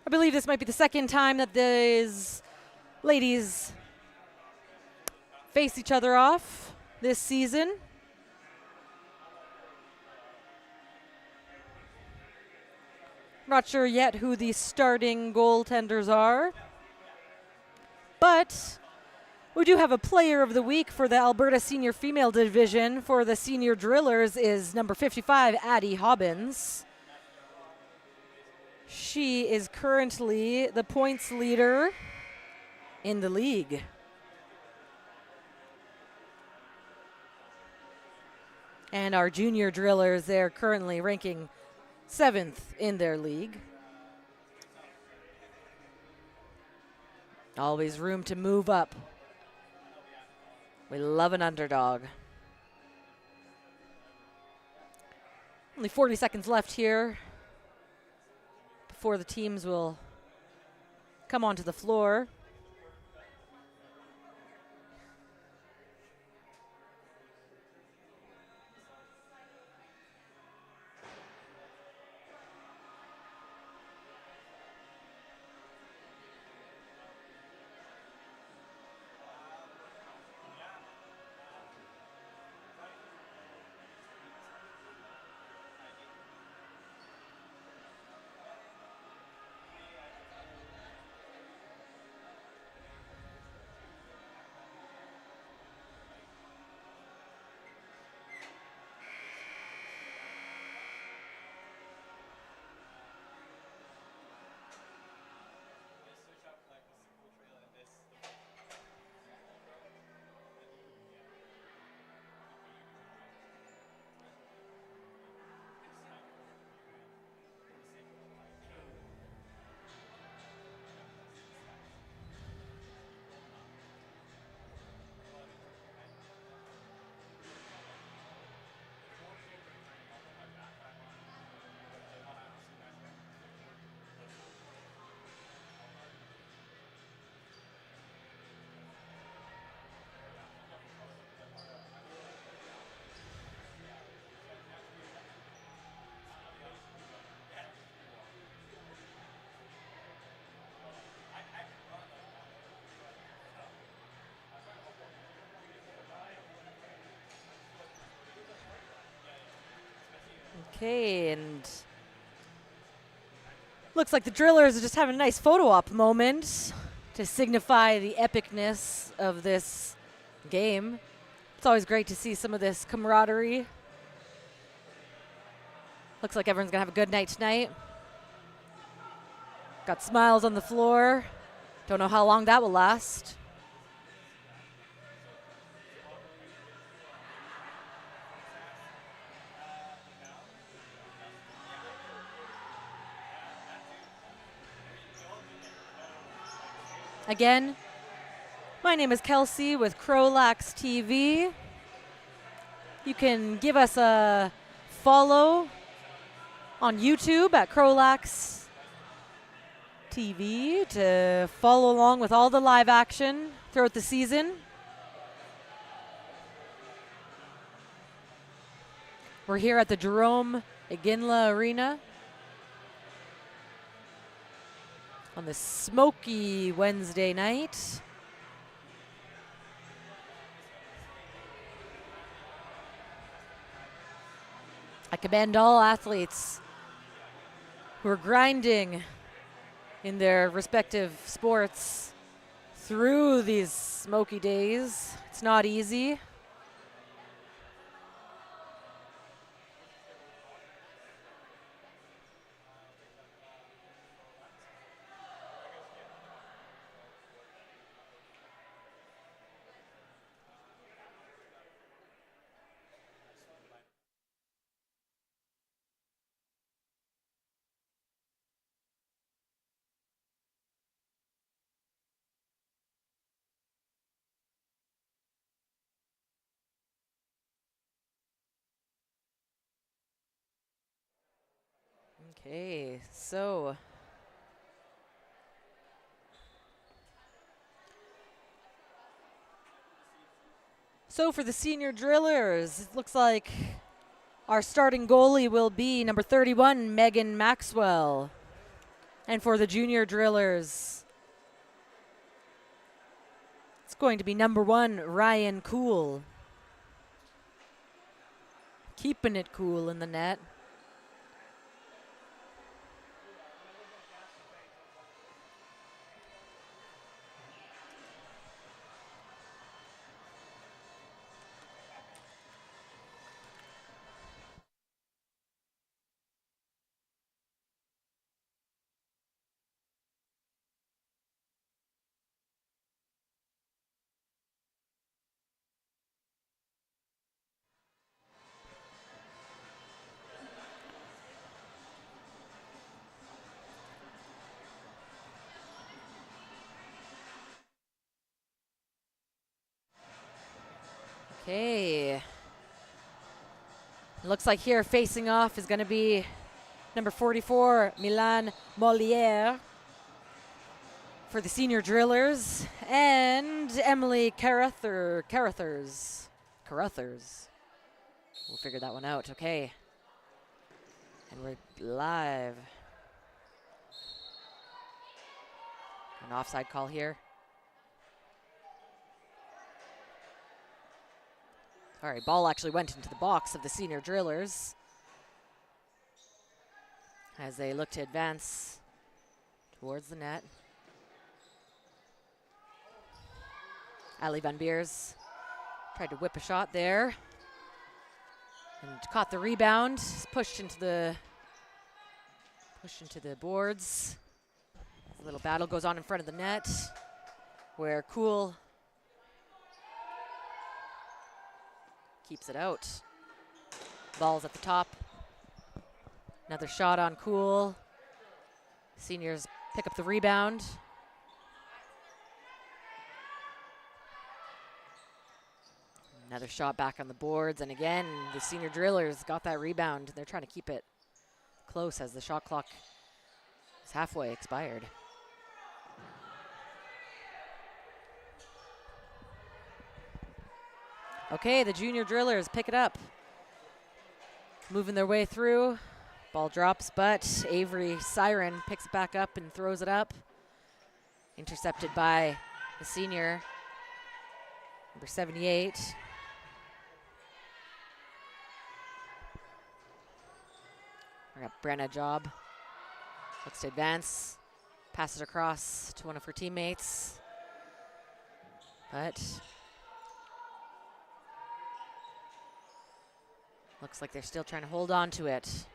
I believe this might be the second time that these ladies face each other off this season. Not sure yet who the starting goaltenders are, but we do have a player of the week for the Alberta Senior Female Division. For the Senior Drillers is number 55, Addie Hobbins. She is currently the points leader in the league. And our Junior Drillers, they're currently ranking 7th in their league. Always room to move up. We love an underdog. Only 40 seconds left here before the teams will come onto the floor. Okay, and looks like the Drillers are just having a nice photo op moment to signify the epicness of this game. It's always great to see some of this camaraderie. Looks like everyone's gonna have a good night tonight. Got smiles on the floor. Don't know how long that will last. Again, my name is Kelsey with CROW LAX TV. You can give us a follow on YouTube at CROW LAX TV to follow along with all the live action throughout the season. We're here at the Jerome Iginla Arena on this smoky Wednesday night. I commend all athletes who are grinding in their respective sports through these smoky days. It's not easy. Okay, so for the Senior Drillers, it looks like our starting goalie will be number 31, Megan Maxwell. And for the junior drillers, it's going to be number 1, Ryan Cool. Keeping it cool in the net. Okay. Looks like here facing off is going to be number 44, Milan Moliere for the senior drillers, and Emily Carruthers. We'll figure that one out. Okay. And we're live. An offside call here. All right, ball actually went into the box of the senior drillers as they look to advance towards the net. Ali Van Beers tried to whip a shot there and caught the rebound, pushed into the boards. A little battle goes on in front of the net where Cool keeps it out. Ball's at the top. Another shot on Cool. Seniors pick up the rebound. Another shot back on the boards, and again, the senior drillers got that rebound. They're trying to keep it close as the shot clock is halfway expired. Okay, the junior drillers pick it up. Moving their way through. Ball drops, but Avery Siren picks it back up and throws it up. Intercepted by the senior, number 78. We got Brenna Job. Looks to advance. Passes across to one of her teammates. But looks like they're still trying to hold on to it.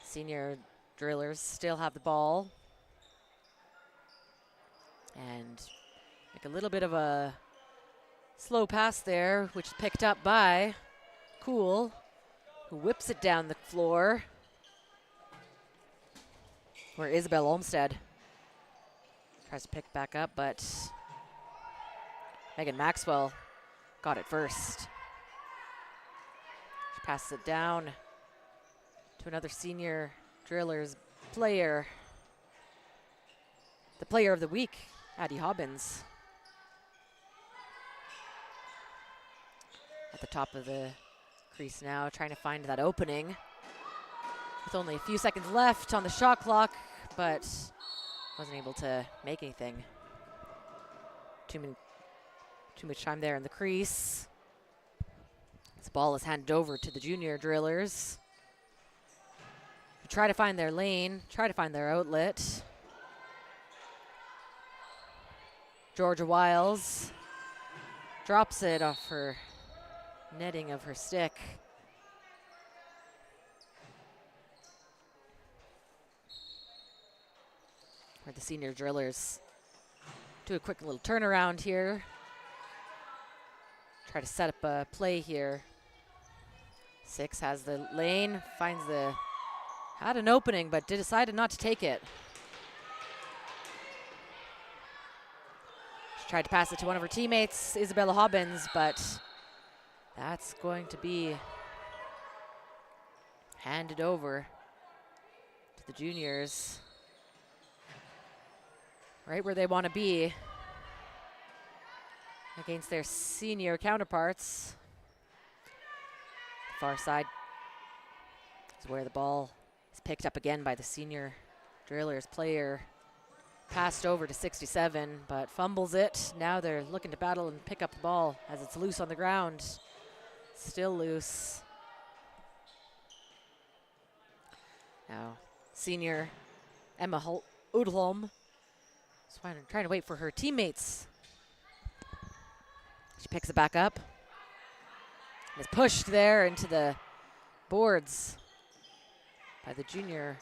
Senior drillers still have the ball. And make a little bit of a slow pass there, which is picked up by Cool, who whips it down the floor. Where Isabel Olmstead tries to pick back up, but Megan Maxwell got it first. She passes it down to another senior drillers player. The player of the week, Addie Hobbins. At the top of the crease now, trying to find that opening. With only a few seconds left on the shot clock, but wasn't able to make anything. Too much time there in the crease. This ball is handed over to the junior drillers, who try to find their lane, try to find their outlet. Georgia Wiles drops it off her netting of her stick. Where the senior drillers do a quick little turnaround here. Try to set up a play here. 6 has the lane, had an opening, but decided not to take it. She tried to pass it to one of her teammates, Isabella Hobbins, but that's going to be handed over to the juniors. Right where they want to be against their senior counterparts. The far side is where the ball is picked up again by the senior Drillers player passed over to 67, but fumbles it. Now they're looking to battle and pick up the ball as it's loose on the ground. Still loose. Now, senior Emma Udholm is trying to wait for her teammates. She picks it back up. Is pushed there into the boards by the junior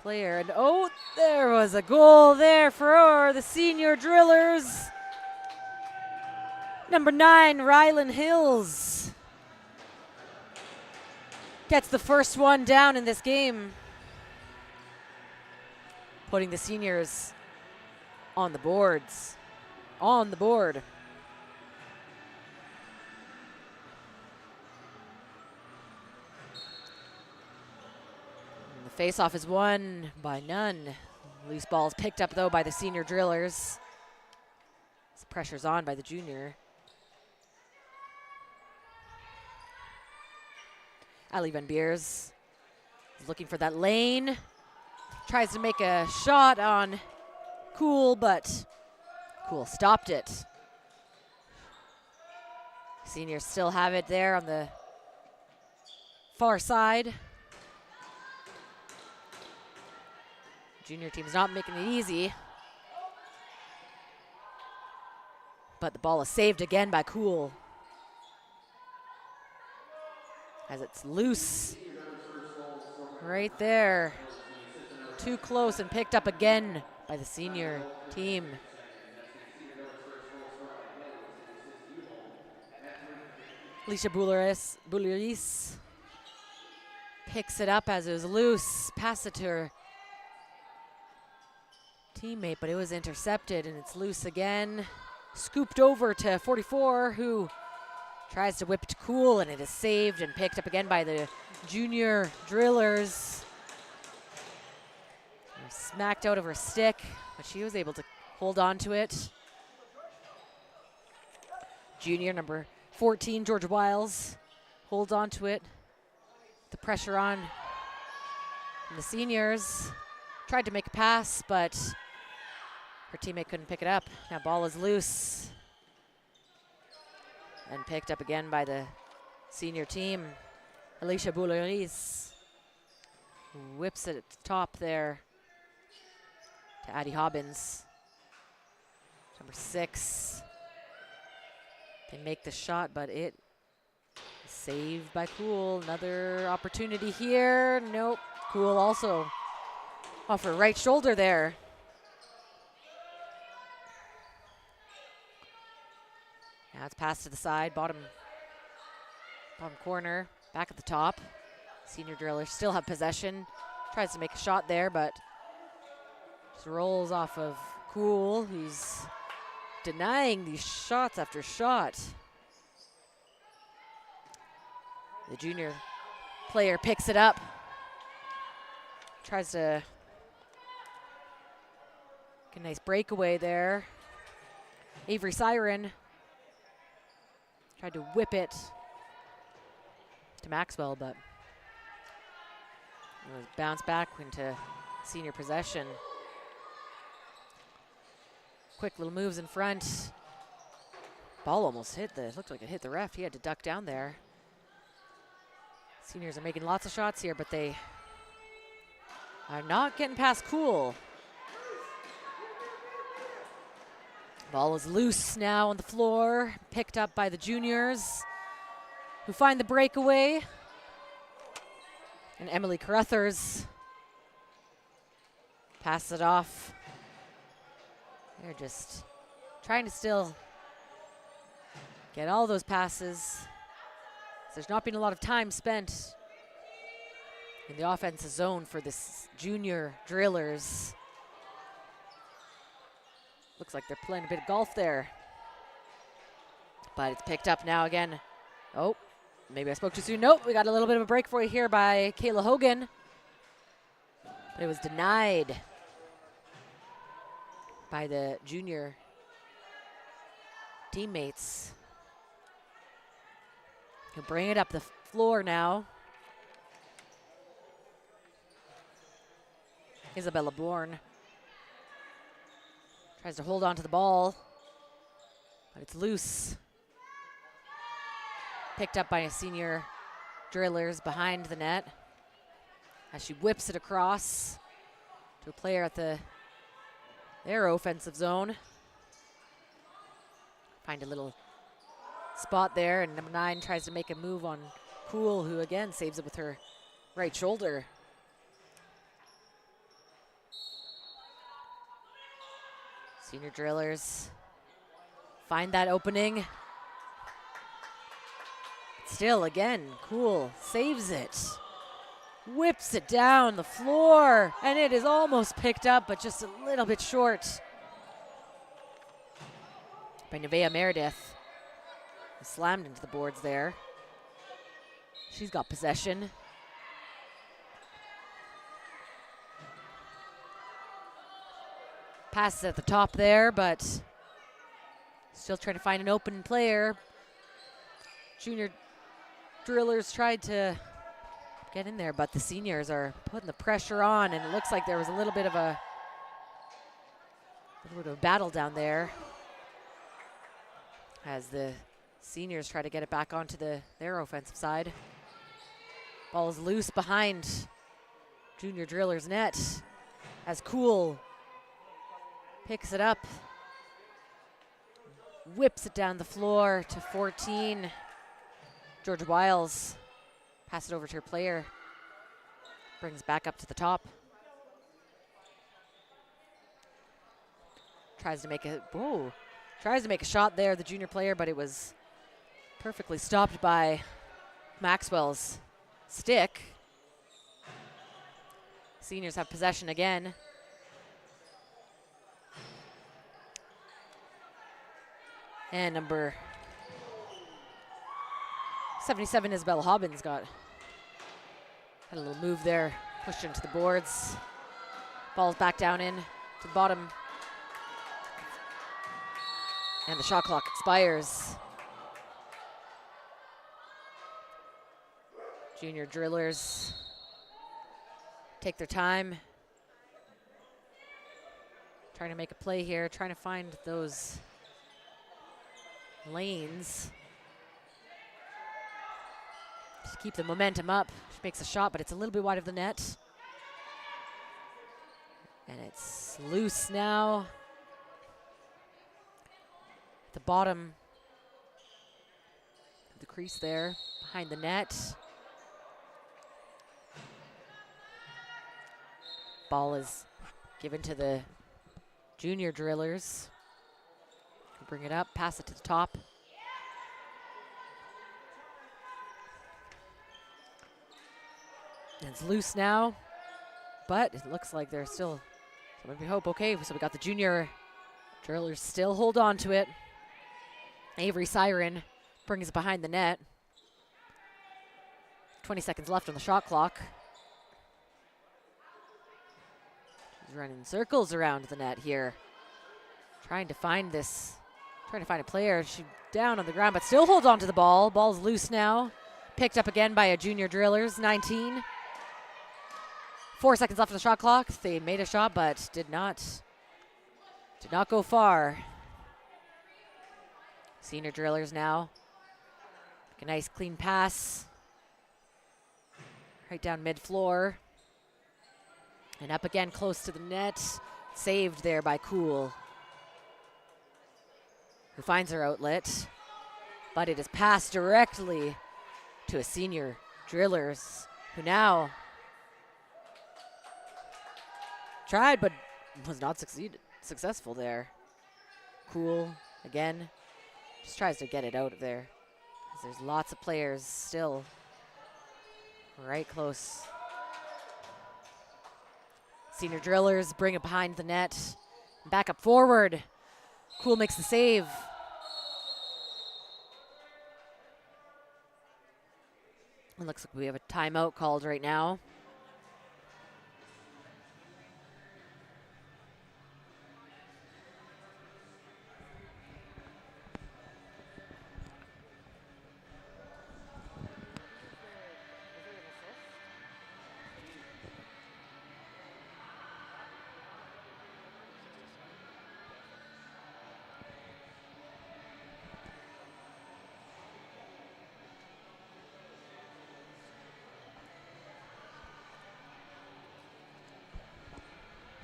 player. And oh, there was a goal there for the senior Drillers. Number 9, Rylan Hills gets the first one down in this game, putting the seniors on the boards. On the board. And the face-off is won by none. Loose ball is picked up, though, by the senior Drillers. This pressure's on by the junior. Ali Van Beers is looking for that lane. Tries to make a shot on Cool, but Cool stopped it. Seniors still have it there on the far side. Junior team's not making it easy. But the ball is saved again by Cool, as it's loose right there. Too close and picked up again by the senior team. Alicia Bouleris picks it up as it was loose. Pass it to her teammate, but it was intercepted and it's loose again. Scooped over to 44, who tries to whip it to Cool, and it is saved and picked up again by the junior Drillers. Smacked out of her stick, but she was able to hold on to it. Junior number 14, Georgia Wiles, holds on to it. The pressure on from the seniors. Tried to make a pass, but her teammate couldn't pick it up. Now ball is loose and picked up again by the senior team. Alicia Bouleris whips it at the top there to Addie Hobbins. Number 6. They make the shot, but it is saved by Cool. Another opportunity here. Nope. Cool also off her right shoulder there. Now it's passed to the side, bottom corner, back at the top. Senior Drillers still have possession. Tries to make a shot there, but just rolls off of Cool, who's denying these shots after shot. The junior player picks it up. Tries to get a nice breakaway there. Avery Siren tried to whip it to Maxwell, but it was bounced back into senior possession. Quick little moves in front. Ball almost looked like it hit the ref. He had to duck down there. Seniors are making lots of shots here, but they are not getting past Cool. Ball is loose now on the floor, picked up by the juniors, who find the breakaway. And Emily Carruthers passes it off. They're just trying to still get all those passes. There's not been a lot of time spent in the offensive zone for this junior Drillers. Looks like they're playing a bit of golf there. But it's picked up now again. Oh, maybe I spoke too soon. Nope, we got a little bit of a break for you here by Kayla Hogan. But it was denied by the junior teammates, who bring it up the floor now. Isabella Bourne tries to hold on to the ball, but it's loose. Picked up by a senior drillers behind the net as she whips it across to a player at their offensive zone. Find a little spot there, and number 9 tries to make a move on Cool, who again saves it with her right shoulder. Senior drillers find that opening. Still, again, Cool saves it. Whips it down the floor, and it is almost picked up, but just a little bit short by Nevaeh Meredith. Slammed into the boards there. She's got possession. Passes at the top there, but still trying to find an open player. Junior drillers tried to get in there, but the seniors are putting the pressure on, and it looks like there was a little bit of a battle down there as the seniors try to get it back onto their offensive side. Ball is loose behind Junior drillers' net as Cool picks it up, whips it down the floor to 14. Georgia Wiles pass it over to her player, brings back up to the top. Tries to make a shot there, the junior player, but it was perfectly stopped by Maxwell's stick. Seniors have possession again. And number 77, Isabella Hobbins had a little move there, pushed into the boards. Ball's back down in to the bottom. And the shot clock expires. Junior drillers take their time. Trying to make a play here, trying to find those lanes to keep the momentum up. She makes a shot, but it's a little bit wide of the net. And it's loose now. At the bottom of the crease there, behind the net. Ball is given to the junior drillers. Bring it up, pass it to the top. And it's loose now, but it looks like there's still some hope. Okay, so we got the junior drillers still hold on to it. Avery Siren brings it behind the net. 20 seconds left on the shot clock. She's running circles around the net here. Trying to find a player. She's down on the ground, but still holds on to the ball. Ball's loose now. Picked up again by a junior drillers, 19. 4 seconds left on the shot clock. They made a shot, but did not go far. Senior drillers now. A nice clean pass. Right down mid-floor. And up again close to the net. Saved there by Cool, who finds her outlet, but it is passed directly to a senior drillers, who now tried but was not successful there. Cool again, just tries to get it out of there, because there's lots of players still right close. Senior drillers bring it behind the net, back up forward. Cool makes the save. It looks like we have a timeout called right now.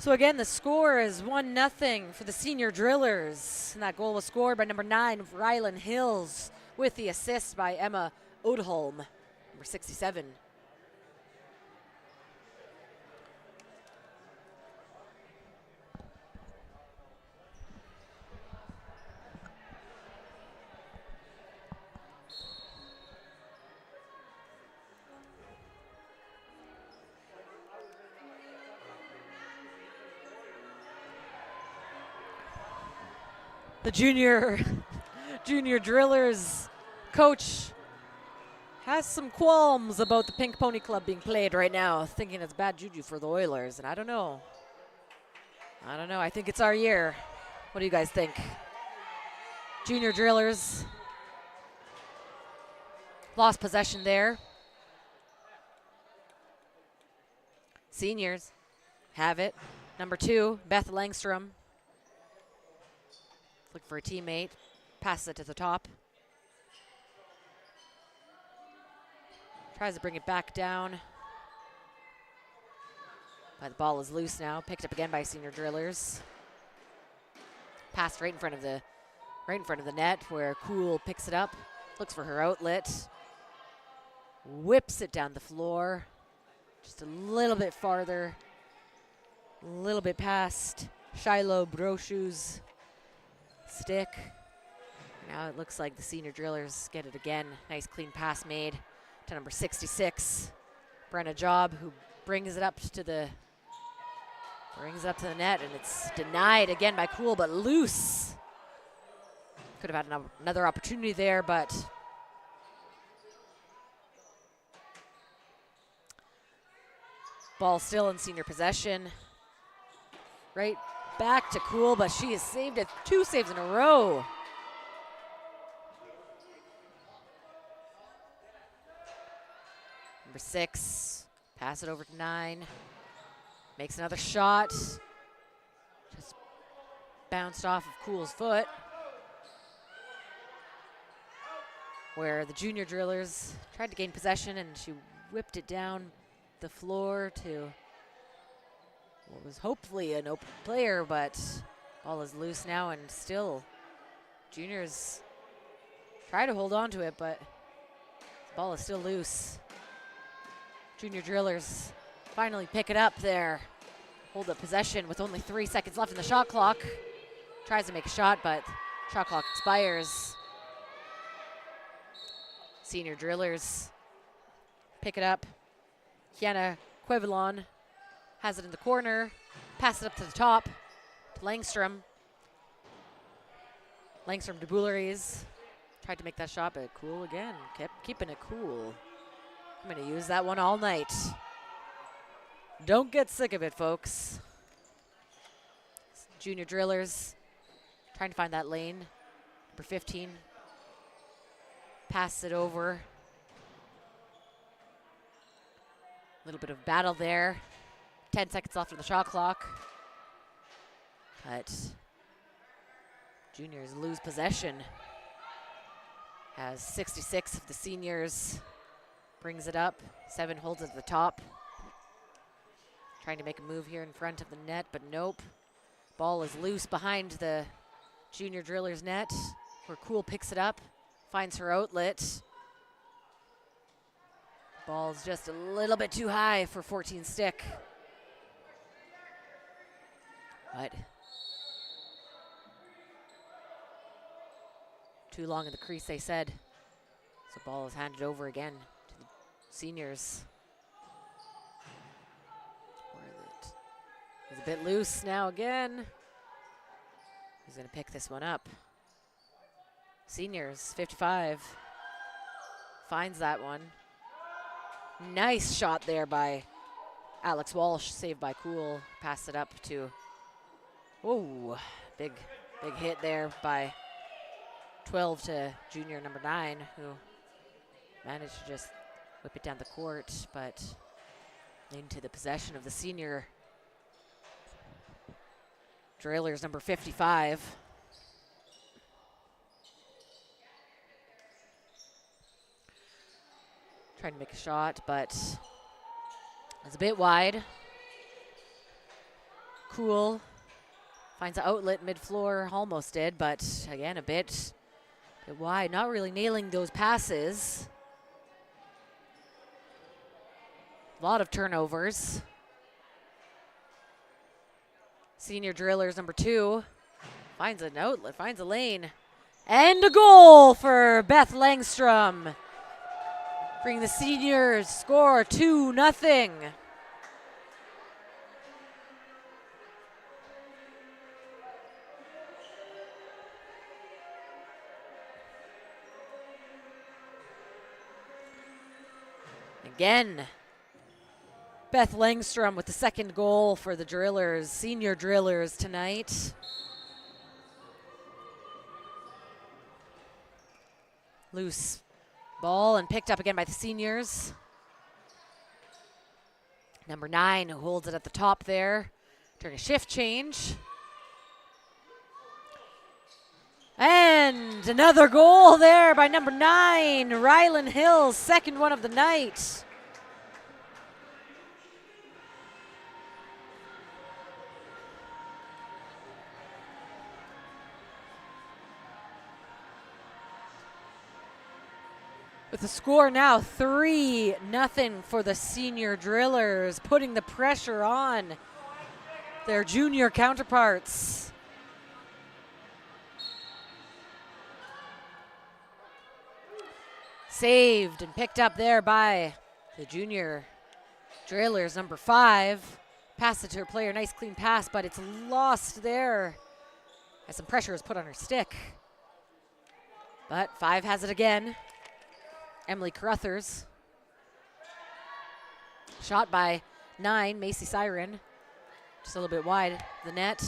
So again, the score is 1-0 for the senior drillers. And that goal was scored by number 9, Rylan Hills, with the assist by Emma Odholm, number 67. The junior drillers coach has some qualms about the Pink Pony Club being played right now, thinking it's bad juju for the Oilers, and I don't know. I think it's our year. What do you guys think? Junior drillers lost possession there. Seniors have it. Number 2, Beth Langstrom. Look for a teammate. Passes it to the top. Tries to bring it back down. But the ball is loose now. Picked up again by senior drillers. Passed right in front of the net where Cool picks it up. Looks for her outlet. Whips it down the floor. Just a little bit farther. A little bit past Shiloh Brochu's stick. Now it looks like the senior drillers get it again. Nice clean pass made to number 66, Brenna Job, who brings it up to the net, and it's denied again by Cool, but loose. Could have had another opportunity there, but ball still in senior possession. Right back to Cool, but she has saved it. 2 saves in a row. Number 6, pass it over to 9. Makes another shot. Just bounced off of Cool's foot. Where the junior drillers tried to gain possession, and she whipped it down the floor to what was hopefully an open player, but ball is loose now, and still juniors try to hold on to it, but the ball is still loose. Junior drillers finally pick it up there. Hold the possession with only 3 seconds left in the shot clock. Tries to make a shot, but shot clock expires. Senior drillers pick it up. Kiana Quevilon has it in the corner. Pass it up to the top to Langstrom. Langstrom to Bouleries. Tried to make that shot, but Cool again. Kept keeping it cool. I'm going to use that one all night. Don't get sick of it, folks. Junior drillers trying to find that lane. Number 15. Pass it over. A little bit of battle there. 10 seconds left on the shot clock. But juniors lose possession. As 66 of the seniors brings it up. 7 holds it at the top. Trying to make a move here in front of the net, but nope. Ball is loose behind the junior drillers net, where Cool picks it up, finds her outlet. Ball's just a little bit too high for 14 stick. But too long in the crease, they said. So ball is handed over again to the seniors. It's a bit loose now again. Who's going to pick this one up? Seniors, 55. Finds that one. Nice shot there by Alex Walsh, saved by Cool. Passed it up to, oh, big hit there by 12 to junior number 9, who managed to just whip it down the court, but into the possession of the senior drillers, number 55. Trying to make a shot, but it's a bit wide. Cool finds an outlet mid-floor, almost did, but again, a bit wide. Not really nailing those passes. A lot of turnovers. Senior drillers number 2 finds an outlet, finds a lane. And a goal for Beth Langstrom. Bring the seniors score 2-0. Again, Beth Langstrom with the second goal for the drillers, senior drillers tonight. Loose ball and picked up again by the seniors. Number 9 who holds it at the top there. During a shift change. And another goal there by number 9, Rylan Hills, second one of the night. With the score now 3-0 for the senior drillers, putting the pressure on their junior counterparts. Saved and picked up there by the junior drillers, number 5. Pass it to her player, nice clean pass, but it's lost there as some pressure is put on her stick. But 5 has it again. Emily Carruthers. Shot by 9, Macy Siren. Just a little bit wide of the net.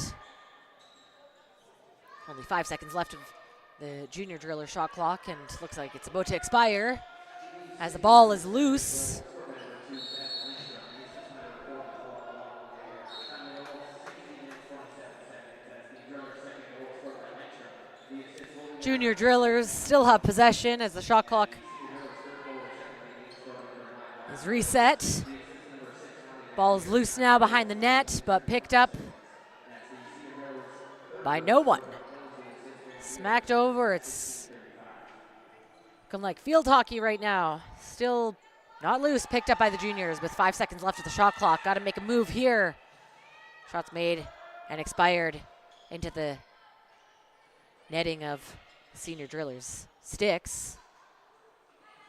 Only 5 seconds left of the junior driller shot clock, and looks like it's about to expire as the ball is loose. Junior drillers still have possession as the shot clock is reset. Ball is loose now behind the net, but picked up by no one. Smacked over. It's looking like field hockey right now. Still not loose. Picked up by the juniors with 5 seconds left of the shot clock. Got to make a move here. Shots made and expired into the netting of senior drillers' sticks.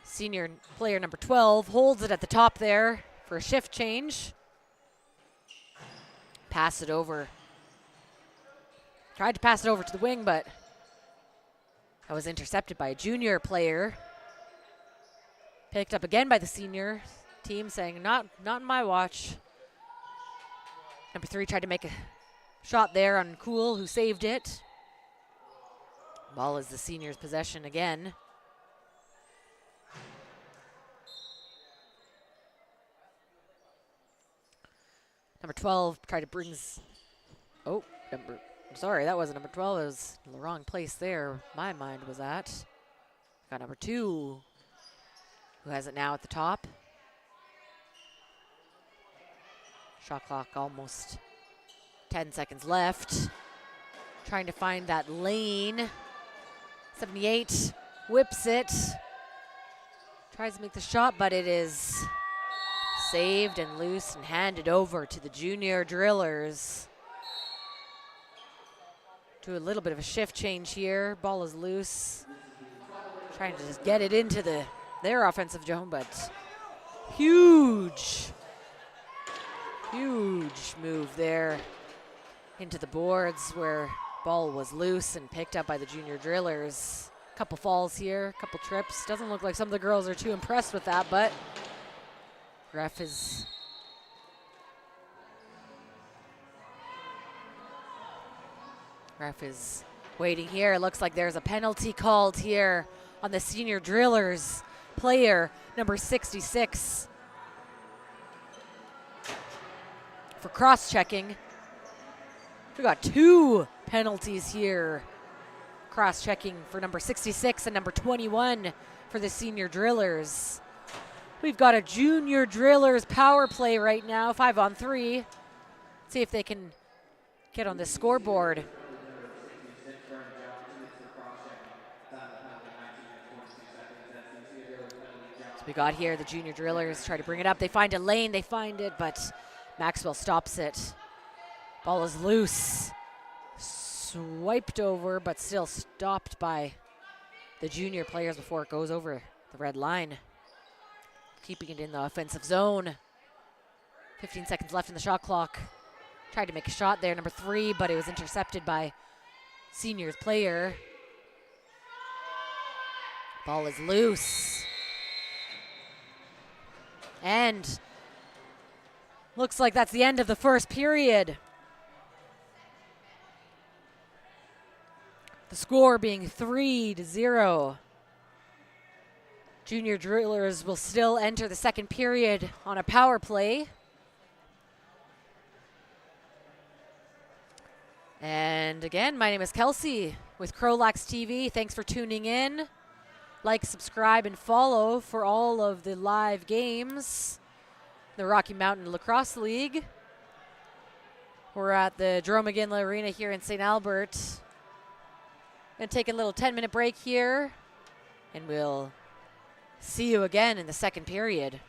Senior player number 12 holds it at the top there for a shift change. Pass it over. Tried to pass it over to the wing, but that was intercepted by a junior player. Picked up again by the senior team, saying, not in my watch. Number 3 tried to make a shot there on Cool, who saved it. Ball is the seniors' possession again. Number 12 tried to brings. Oh, sorry, that wasn't number 12. It was in the wrong place there. My mind was at. Got number 2, who has it now at the top. Shot clock almost 10 seconds left. Trying to find that lane. 78 whips it. Tries to make the shot, but it is saved and loose and handed over to the junior drillers. Do a little bit of a shift change here. Ball is loose. Trying to just get it into their offensive zone, but huge move there into the boards where ball was loose and picked up by the junior drillers. Couple falls here, couple trips. Doesn't look like some of the girls are too impressed with that, but ref is waiting here. It looks like there's a penalty called here on the senior drillers player, number 66, for cross-checking. We got 2 penalties here. Cross-checking for number 66 and number 21 for the senior drillers. We've got a junior drillers power play right now, 5-on-3. See if they can get on the scoreboard. So we got here the junior drillers try to bring it up. They find a lane, they find it, but Maxwell stops it. Ball is loose. Swiped over, but still stopped by the junior players before it goes over the red line. Keeping it in the offensive zone. 15 seconds left in the shot clock. Tried to make a shot there, number 3, but it was intercepted by seniors player. Ball is loose. And looks like that's the end of the first period. The score being 3-0. Junior drillers will still enter the second period on a power play. And again, my name is Kelsey with CROW LAX TV. Thanks for tuning in. Like, subscribe, and follow for all of the live games. The Rocky Mountain Lacrosse League. We're at the Jerome McGinley Arena here in St. Albert. Gonna take a little 10-minute break here, and we'll see you again in the second period.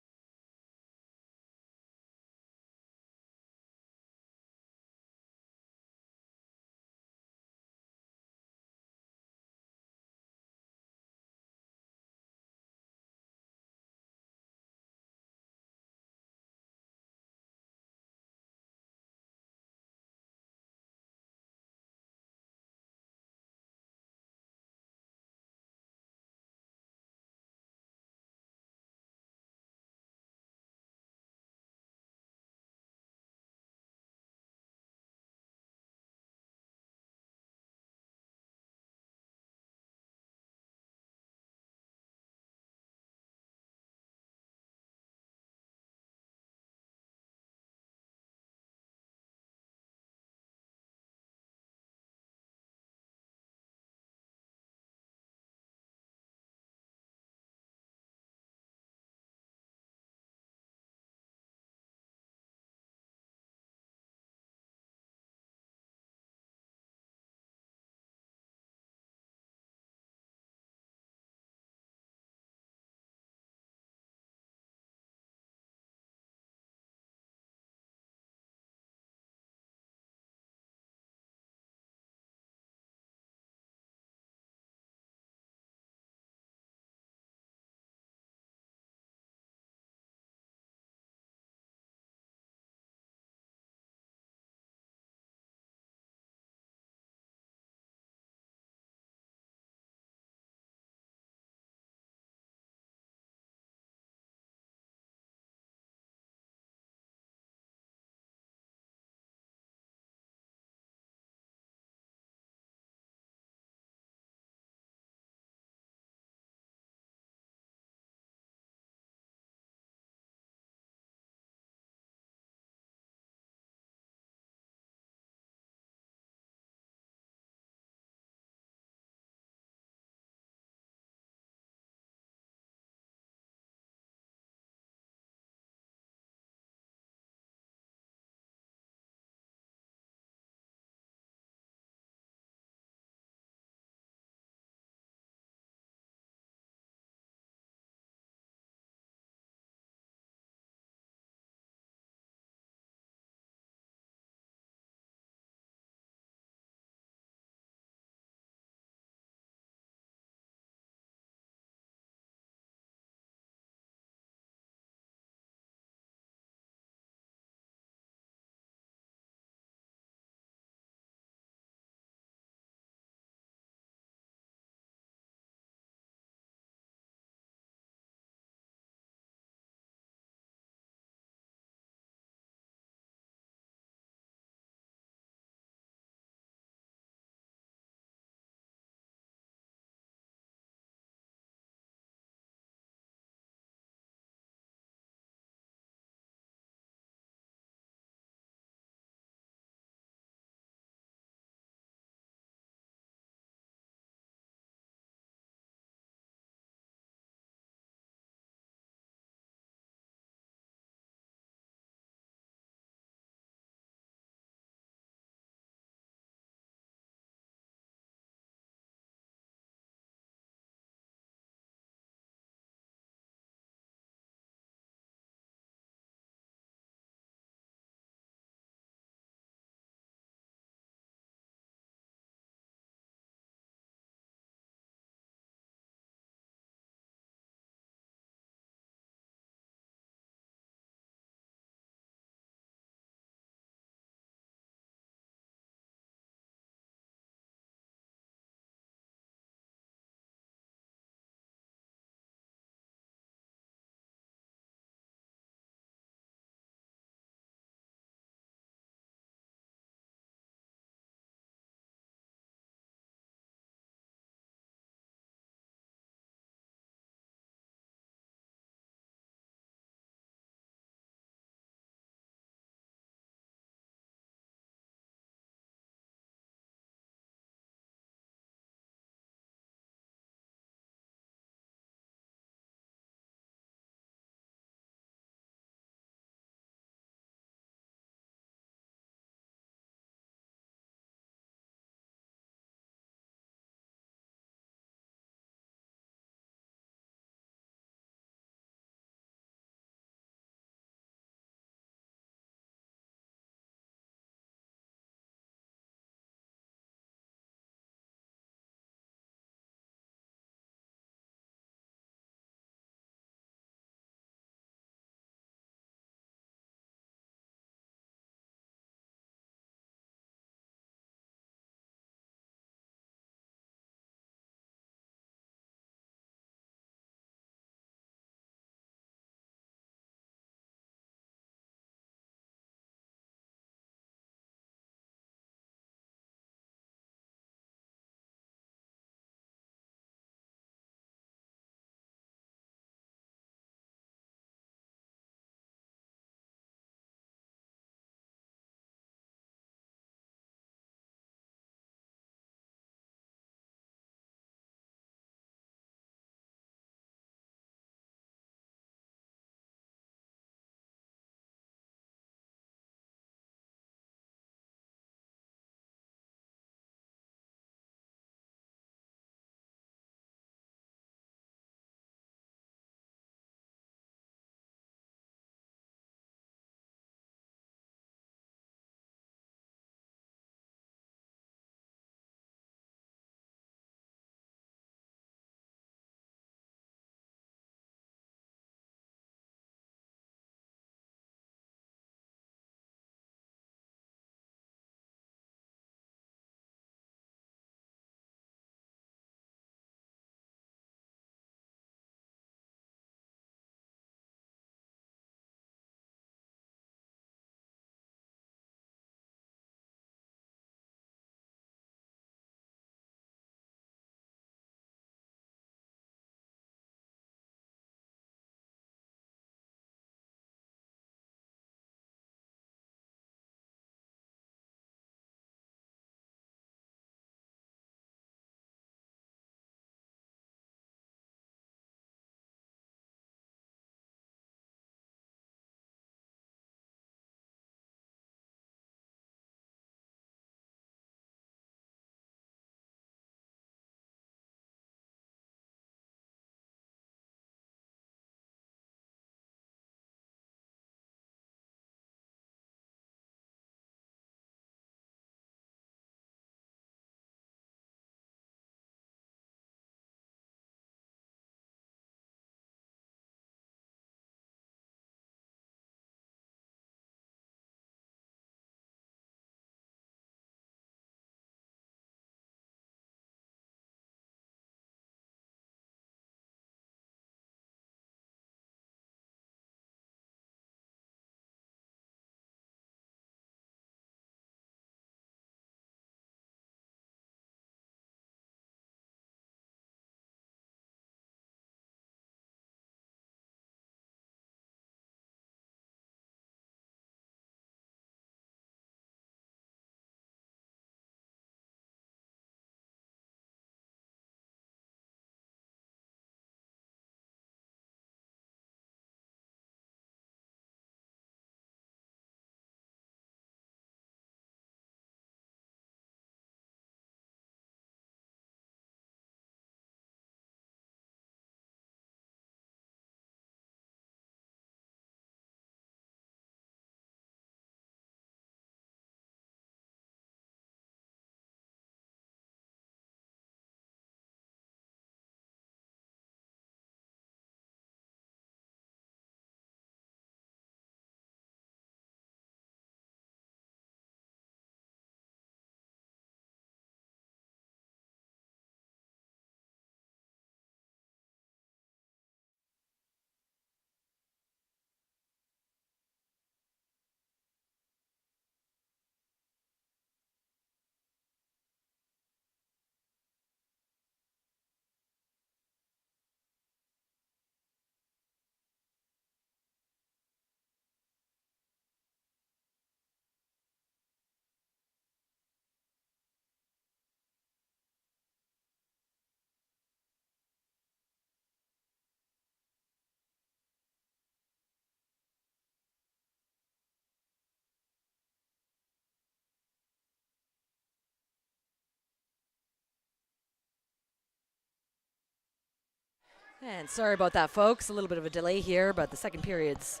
And sorry about that, folks. A little bit of a delay here, but the second period's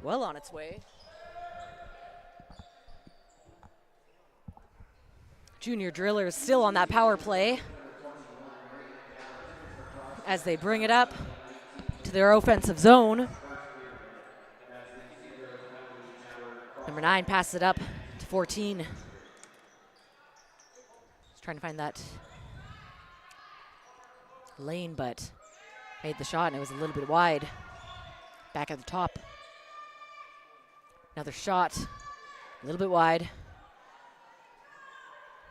well on its way. Junior Drillers still on that power play as they bring it up to their offensive zone. Number 9 passes it up to 14. Just trying to find that lane, but made the shot and it was a little bit wide. Back at the top. Another shot, a little bit wide.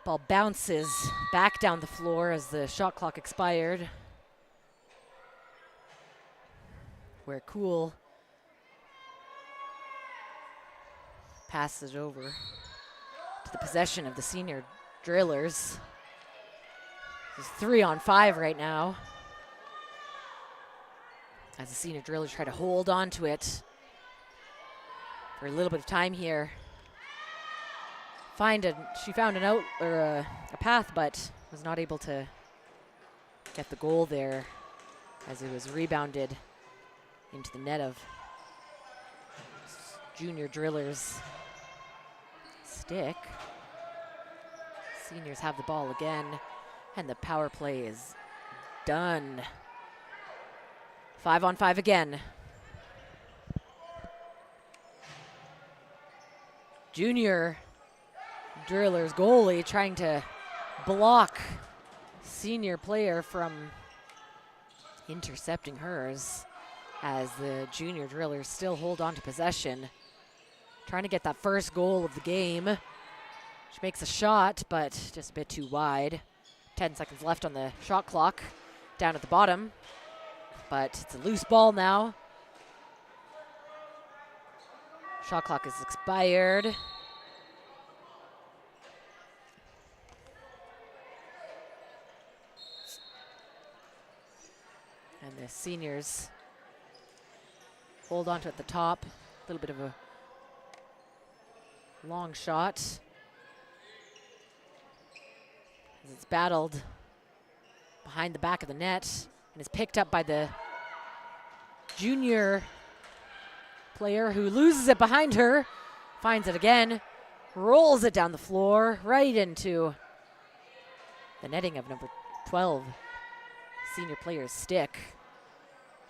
Ball bounces back down the floor as the shot clock expired. Where Cool passes it over to the possession of the senior Drillers. It's 3-on-5 right now, as the senior Drillers try to hold on to it for a little bit of time here. She found an out or a path, but was not able to get the goal there as it was rebounded into the net of Junior Drillers' stick. Seniors have the ball again, and the power play is done. 5-on-5 again. Junior Drillers goalie trying to block senior player from intercepting hers, as the Junior Drillers still hold on to possession. Trying to get that first goal of the game. She makes a shot, but just a bit too wide. 10 seconds left on the shot clock down at the bottom, but it's a loose ball now. Shot clock is expired. And the seniors hold on to it at the top. A little bit of a long shot. As it's battled behind the back of the net and is picked up by the junior player, who loses it behind her, finds it again, rolls it down the floor right into the netting of number 12, senior player's stick.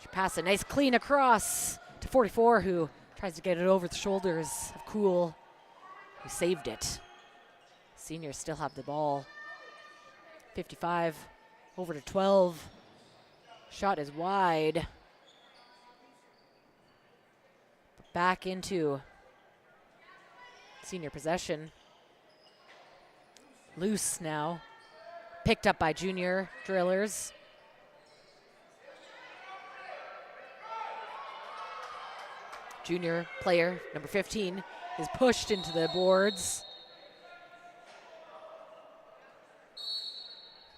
She passes a nice clean across to 44, who tries to get it over the shoulders of Cool, who saved it. Seniors still have the ball. 55 over to 12. Shot is wide. Back into senior possession. Loose now. Picked up by Junior Drillers. Junior player, number 15, is pushed into the boards.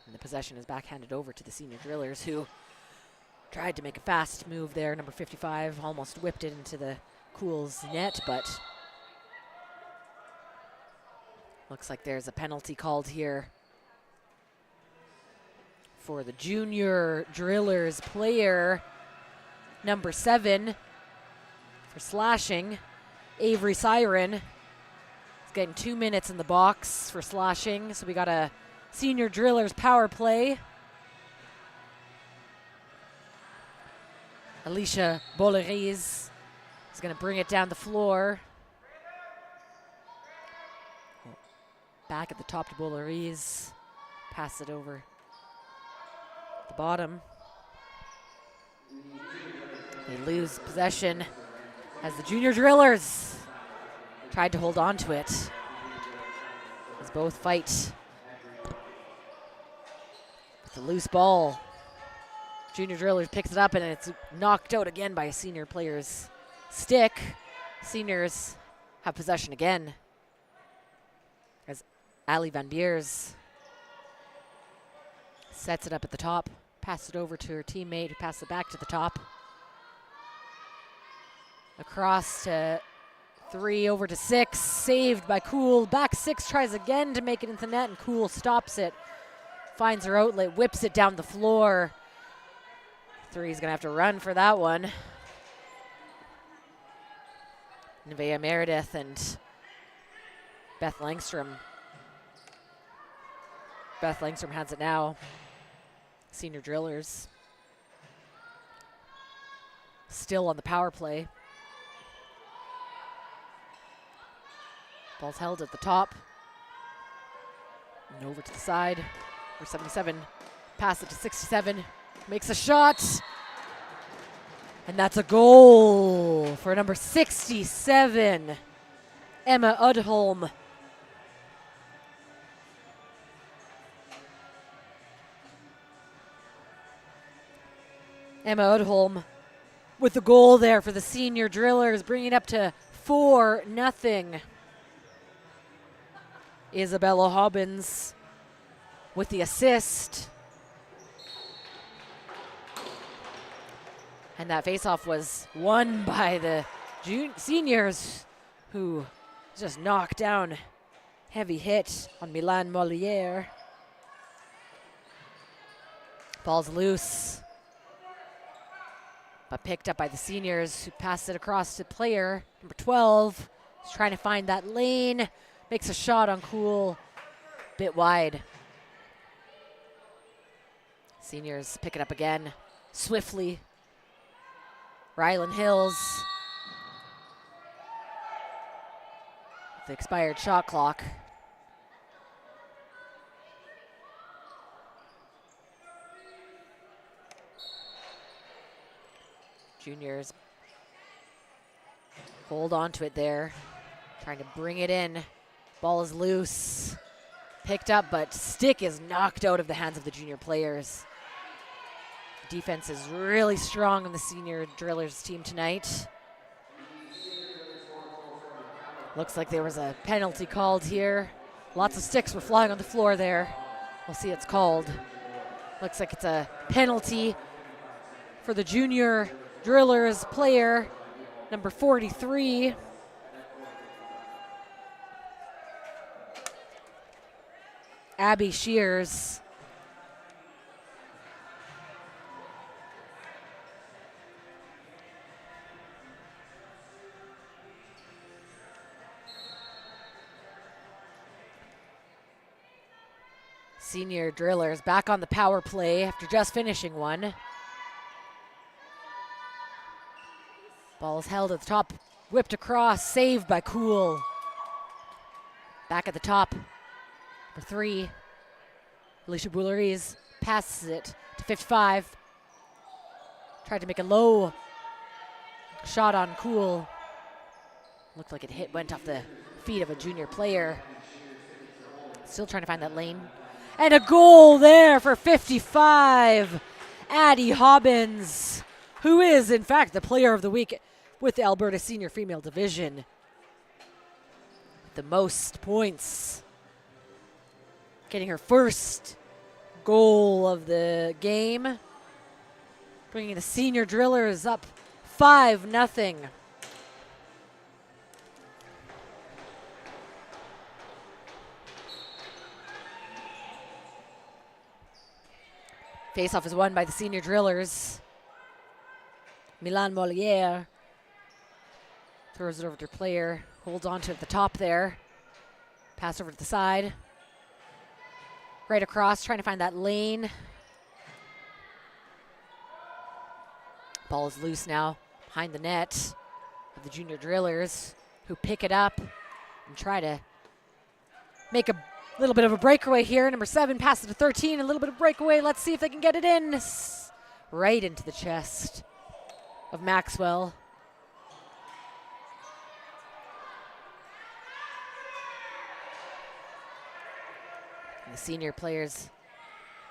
And the possession is backhanded over to the senior Drillers, who tried to make a fast move there. Number 55 almost whipped it into the Cool's net, but looks like there's a penalty called here for the Junior Drillers player, number 7, for slashing. Avery Siren is getting 2 minutes in the box for slashing, so we got a senior Drillers power play. Alicia Bolleriz is going to bring it down the floor. Back at the top to Bolleriz. Pass it over the bottom. They lose possession as the Junior Drillers tried to hold on to it. As both fight with the loose ball. Junior Drillers picks it up and it's knocked out again by a senior player's stick. Seniors have possession again as Ali Van Beers sets it up at the top, passes it over to her teammate, who passes it back to the top. Across to 3, over to 6, saved by Cool. Back 6 tries again to make it into the net, and Cool stops it. Finds her outlet, whips it down the floor. Three's going to have to run for that one. Nevaeh Meredith and Beth Langstrom. Beth Langstrom has it now. Senior drillers. Still on the power play. Ball's held at the top. And over to the side. For 77. Pass it to 67. Makes a shot. And that's a goal for number 67, Emma Udholm. Emma Udholm with the goal there for the senior drillers, bringing it up to 4-0. Isabella Hobbins with the assist. And that faceoff was won by the seniors, who just knocked down heavy hit on Milan Moliere. Ball's loose, but picked up by the seniors, who passed it across to player number 12. He's trying to find that lane, makes a shot on Cool, bit wide. Seniors pick it up again, swiftly. Ryland Hills, the expired shot clock. Juniors hold on to it there, trying to bring it in. Ball is loose, picked up, but stick is knocked out of the hands of the junior players. Defense is really strong on the senior drillers team tonight. Looks like there was a penalty called here. Lots of sticks were flying on the floor there. We'll see it's called. Looks like it's a penalty for the junior drillers player, number 43. Abby Shears. Senior drillers back on the power play after just finishing one. Ball is held at the top, whipped across, saved by Cool. Back at the top, number 3. Alicia Bouleriz passes it to 55. Tried to make a low shot on Cool. Looked like it went off the feet of a junior player. Still trying to find that lane. And a goal there for 55, Addie Hobbins, who is, in fact, the player of the week with the Alberta Senior Female Division. The most points. Getting her first goal of the game. Bringing the senior drillers up 5-0. Faceoff is won by the senior drillers. Milan Moliere throws it over to player, holds on to it at the top there. Pass over to the side. Right across, trying to find that lane. Ball is loose now, behind the net of the junior drillers, who pick it up and try to make a little bit of a breakaway here. Number 7 passes to 13, a little bit of breakaway. Let's see if they can get it in. Right into the chest of Maxwell. And the senior players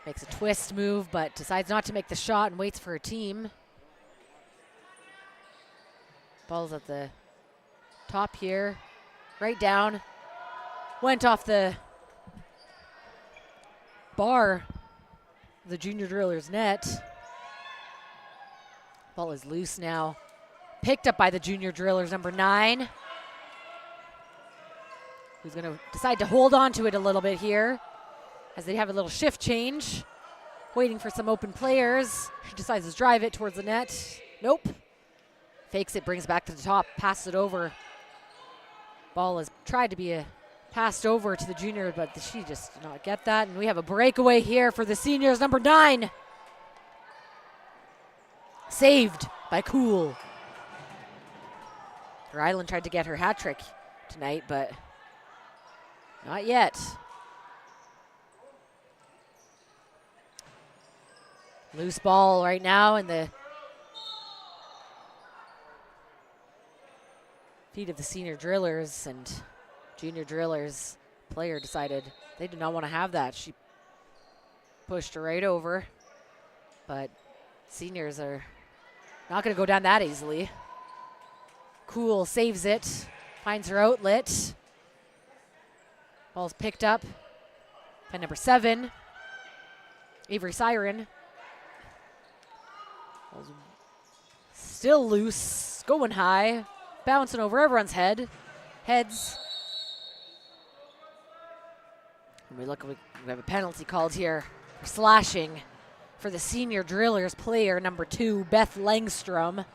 makes a twist move, but decides not to make the shot and waits for her team. Ball's at the top here, right down. Went off the bar, the junior driller's net. Ball is loose now. Picked up by the junior drillers, number 9. Who's going to decide to hold on to it a little bit here as they have a little shift change. waiting for some open players. She decides to drive it towards the net. Nope. Fakes it, brings it back to the top, passes it over. Ball has tried to be passed over to the junior, but she just did not get that. And we have a breakaway here for the seniors, number 9. Saved by Cool. Ryland tried to get her hat trick tonight, but not yet. Loose ball right now in the feet of the senior drillers, and junior drillers player decided they did not want to have that. She pushed her right over, but seniors are not going to go down that easily. Cool saves it, finds her outlet. Ball's picked up by number 7, Avery Siren. Ball's still loose, going high, bouncing over everyone's heads. And we have a penalty called here for slashing for the senior drillers player, number 2, Beth Langstrom.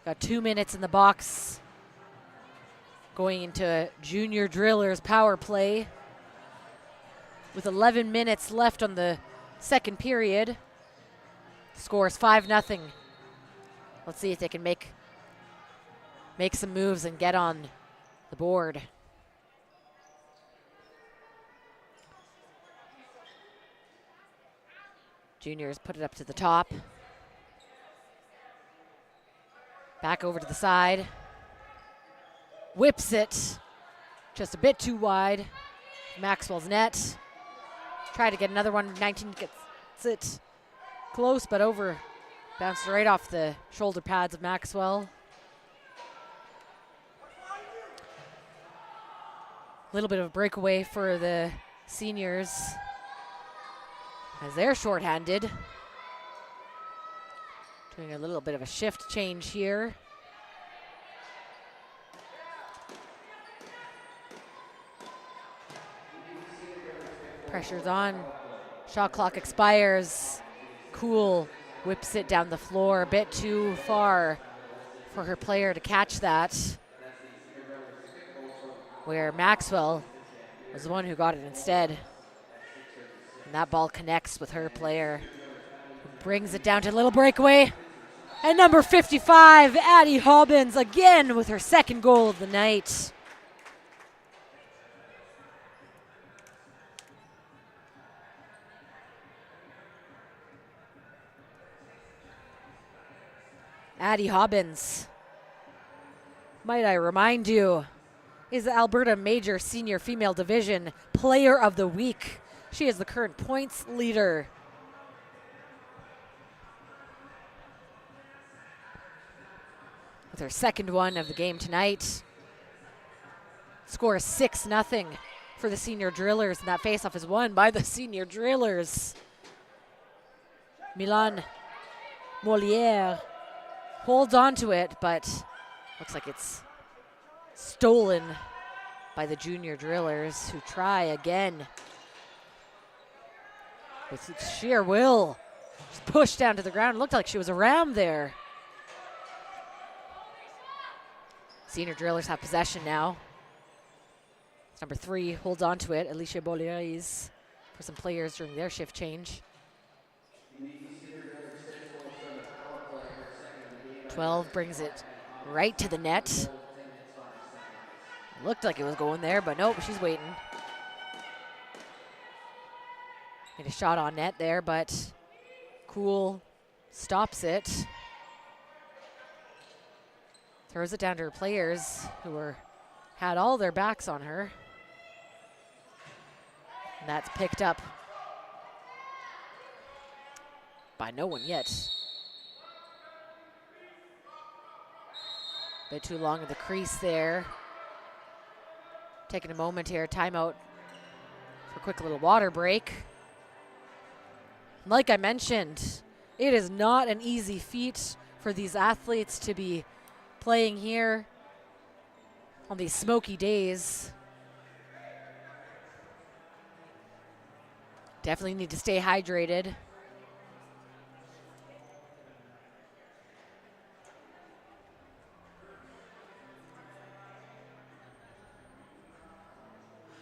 Got 2 minutes in the box going into junior drillers power play with 11 minutes left on the second period. Score is 5-0. Let's see if they can make some moves and get on the board. Juniors put it up to the top. Back over to the side. Whips it just a bit too wide. Maxwell's net. Try to get another one. 19 gets it close, but over. Bounced right off the shoulder pads of Maxwell. A little bit of a breakaway for the seniors as they're shorthanded. Doing a little bit of a shift change here. Pressure's on. Shot clock expires. Cool whips it down the floor a bit too far for her player to catch that. Where Maxwell was the one who got it instead. And that ball connects with her player. Brings it down to a little breakaway. And number 55, Addie Hobbins, again with her second goal of the night. Addie Hobbins, might I remind you, is the Alberta Major Senior Female Division Player of the Week. She is the current points leader. With her second one of the game tonight. Score is 6-0 for the senior drillers, and that faceoff is won by the senior drillers. Milan Moliere holds on to it, but looks like it's stolen by the junior drillers, who try again. With sheer will. Just pushed down to the ground. Looked like she was around there. Senior drillers have possession now. Number 3 holds on to it. Alicia Bolieres for some players during their shift change. 12 brings it right to the net. Looked like it was going there, but nope, she's waiting. Made a shot on net there, but Cool stops it. Throws it down to her players, who had all their backs on her. And that's picked up by no one yet. Bit too long in the crease there. Taking a moment here, timeout for a quick little water break. Like I mentioned, it is not an easy feat for these athletes to be playing here on these smoky days. Definitely need to stay hydrated.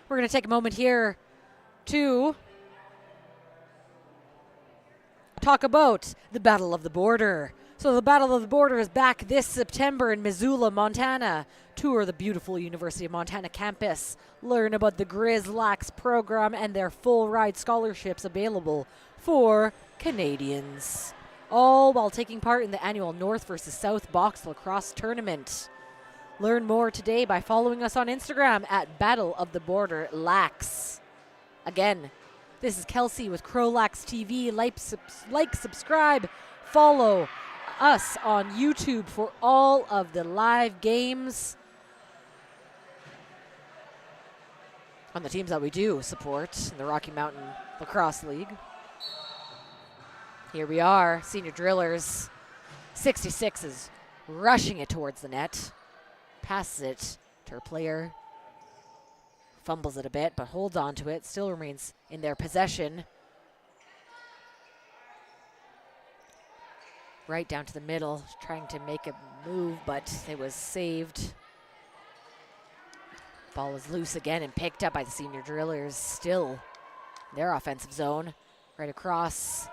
We're going to take a moment here to talk about the Battle of the Border. So the Battle of the Border is back this September in Missoula, Montana. Tour the beautiful University of Montana campus. Learn about the CROW LAX program and their full ride scholarships available for Canadians. All while taking part in the annual North versus South Box Lacrosse Tournament. Learn more today by following us on Instagram at Battle of the Border Lax. Again, this is Kelsey with CROW LAX TV. Like, subscribe, follow us on YouTube for all of the live games on the teams that we do support in the Rocky Mountain Lacrosse League. Here we are, senior drillers. 66 is rushing it towards the net. Passes it to her player. Fumbles it a bit, but holds on to it. Still remains in their possession. Right down to the middle, trying to make a move, but it was saved. Ball is loose again and picked up by the senior drillers. Still in their offensive zone. Right across.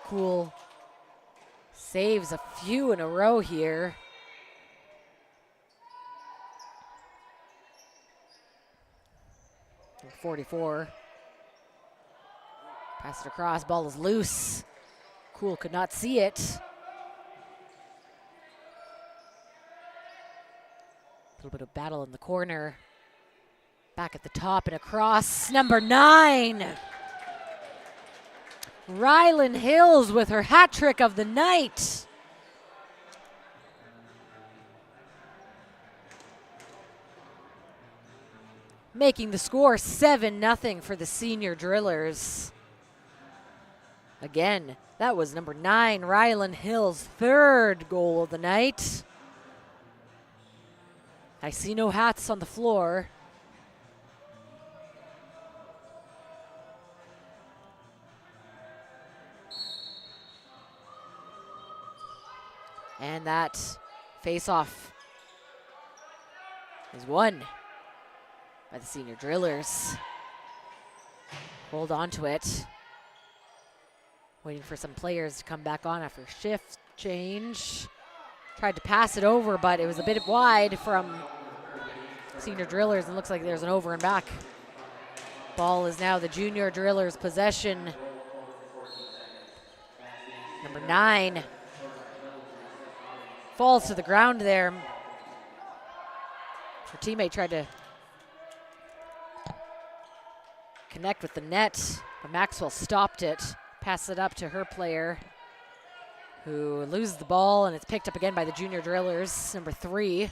Cool. Saves a few in a row here. Number 44. Pass it across, ball is loose. Cool could not see it. A little bit of battle in the corner. Back at the top and across. Number 9. Rylan Hills with her hat trick of the night. Making the score 7-0 for the senior drillers. Again, that was number 9, Rylan Hill's third goal of the night. I see no hats on the floor. And that face-off is won by the senior drillers. Hold on to it. Waiting for some players to come back on after shift change. Tried to pass it over, but it was a bit wide from senior drillers, and looks like there's an over and back. Ball is now the junior drillers' possession. Number 9 falls to the ground there. Her teammate tried to connect with the net, but Maxwell stopped it. Pass it up to her player, who loses the ball, and it's picked up again by the junior drillers. Number 3,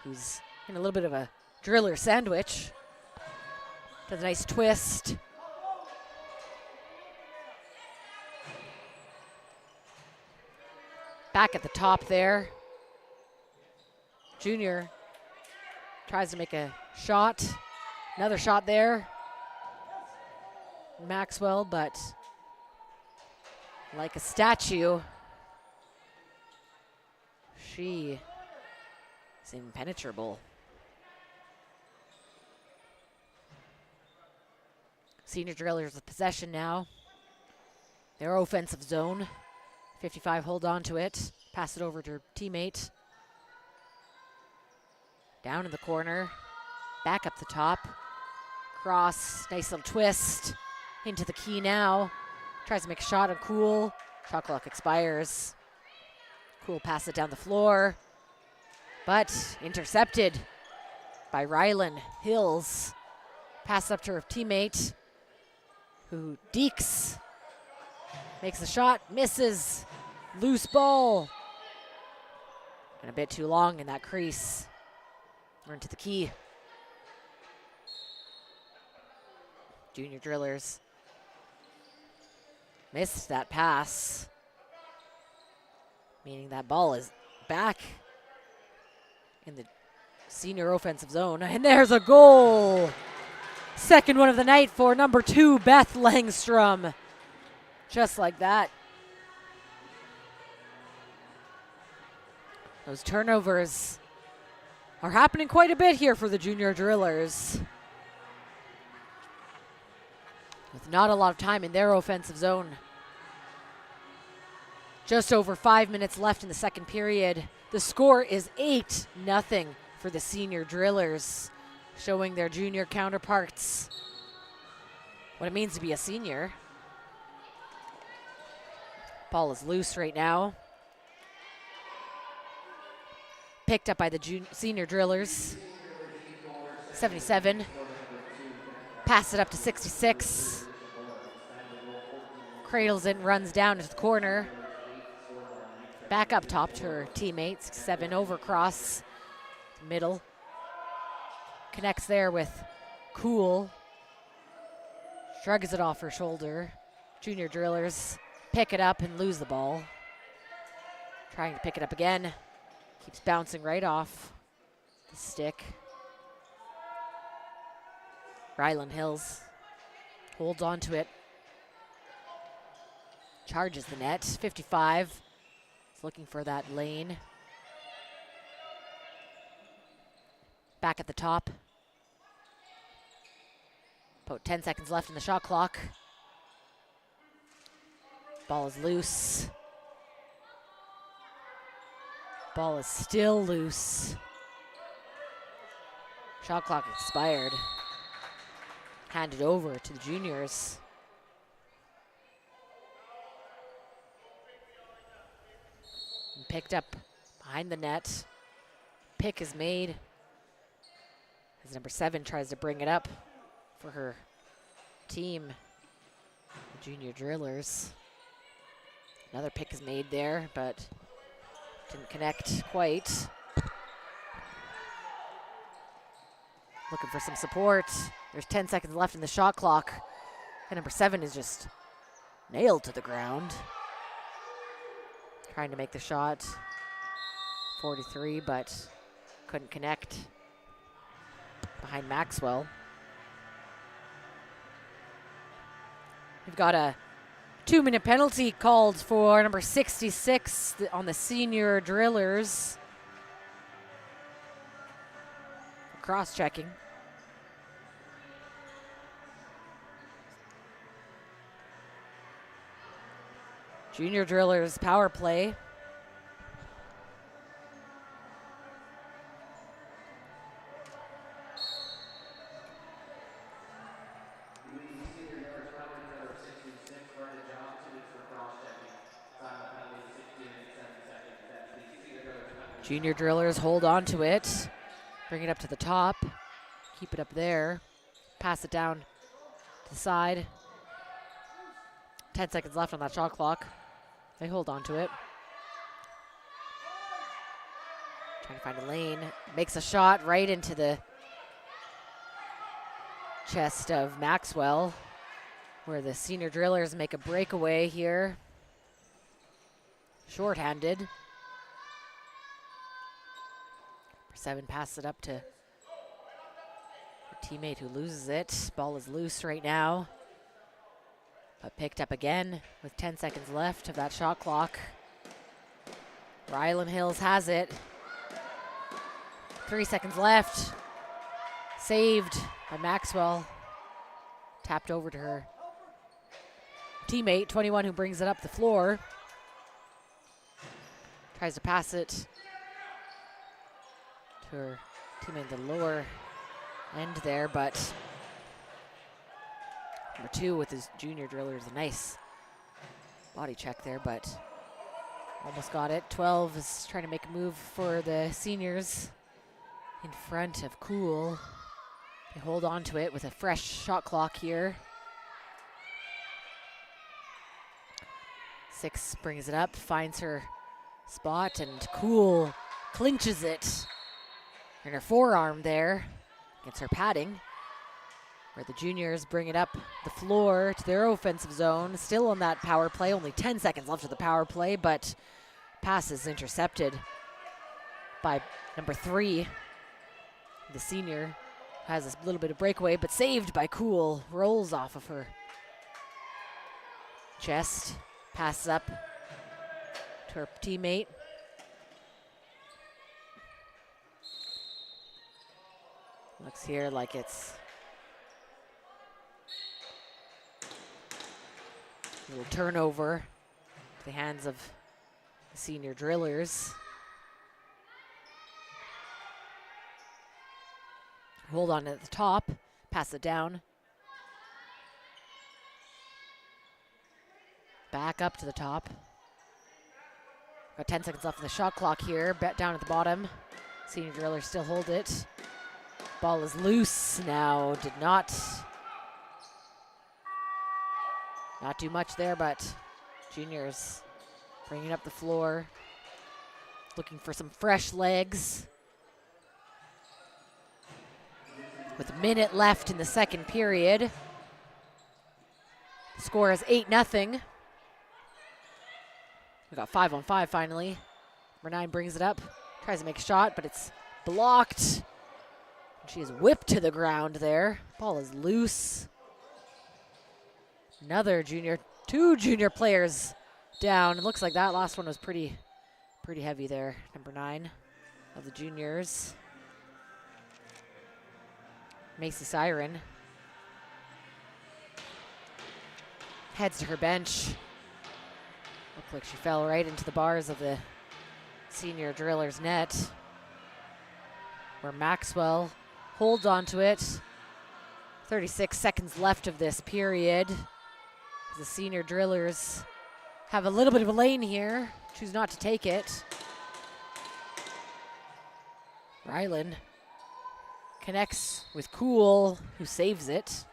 who's in a little bit of a driller sandwich. Does a nice twist. Back at the top there. Junior tries to make a shot. Another shot there. Maxwell, but like a statue, she is impenetrable. Senior drillers with possession now. Their offensive zone. 55 hold on to it. Pass it over to her teammate. Down in the corner. Back up the top. Cross. Nice little twist. Into the key now. Tries to make a shot on Cool. Shot clock expires. Cool pass it down the floor. But intercepted by Rylan Hills. Pass up to her teammate, who dekes. Makes a shot, misses. Loose ball. And a bit too long in that crease. We're into the key. Junior drillers missed that pass, meaning that ball is back in the senior offensive zone. And there's a goal Second one of the night for number 2, Beth Langstrom. Just like that. Those turnovers are happening quite a bit here for the junior drillers. With not a lot of time in their offensive zone. Just over 5 minutes left in the second period. The score is 8-0 for the senior drillers, showing their junior counterparts what it means to be a senior. Ball is loose right now. Picked up by the senior drillers. 77. Pass it up to 66. Cradles it and runs down into the corner. Back up top to her teammates. 7 over cross. Middle. Connects there with Cool. Shrugs it off her shoulder. Junior drillers pick it up and lose the ball. Trying to pick it up again. Keeps bouncing right off the stick. Ryland Hills holds on to it. Charges the net. 55. Is looking for that lane. Back at the top. About 10 seconds left in the shot clock. Ball is loose. Ball is still loose. Shot clock expired. Handed over to the juniors. And picked up behind the net. Pick is made as number 7 tries to bring it up for her team, the junior drillers. Another pick is made there, but didn't connect quite. Looking for some support. There's 10 seconds left in the shot clock. And number 7 is just nailed to the ground. Trying to make the shot. 43, but couldn't connect. Behind Maxwell. We've got a 2-minute penalty called for number 66 on the senior drillers. Cross-checking. Junior drillers power play. Junior drillers hold on to it. Bring it up to the top. Keep it up there. Pass it down to the side. 10 seconds left on that shot clock. They hold on to it. Trying to find a lane. Makes a shot right into the chest of Maxwell, where the senior drillers make a breakaway here. Short-handed. 7 passes it up to her teammate who loses it. Ball is loose right now, but picked up again with 10 seconds left of that shot clock. Ryland Hills has it. 3 seconds left. Saved by Maxwell. Tapped over to her teammate, 21, who brings it up the floor. Tries to pass it to her teammate in the lower end there, but number 2 with his junior driller is a nice body check there, but almost got it. 12 is trying to make a move for the seniors in front of Cool. They hold on to it with a fresh shot clock here. 6 brings it up, finds her spot, and Cool clinches it in her forearm there against her padding, where the juniors bring it up the floor to their offensive zone. Still on that power play, only 10 seconds left of the power play, but pass is intercepted by number 3, the senior, Has a little bit of breakaway, but saved by Cool. Rolls off of her chest. Passes up to her teammate. Looks here like it's a little turnover to the hands of the senior drillers. Hold on at the top, pass it down. Back up to the top. Got 10 seconds left in the shot clock here. Bet down at the bottom. Senior drillers still hold it. Ball is loose now. Did not do much there, but juniors bringing up the floor. Looking for some fresh legs. With a minute left in the second period. The score is 8-0. We got 5-on-5 finally. Number 9 brings it up, tries to make a shot, but it's blocked. She is whipped to the ground there. Ball is loose. Two junior players down. It looks like that last one was pretty heavy there. Number 9 of the juniors. Macy Siren heads to her bench. Looked like she fell right into the bars of the senior driller's net, where Maxwell holds onto it. 36 seconds left of this period. The senior drillers have a little bit of a lane here. Choose not to take it. Ryland connects with Cool, who saves it.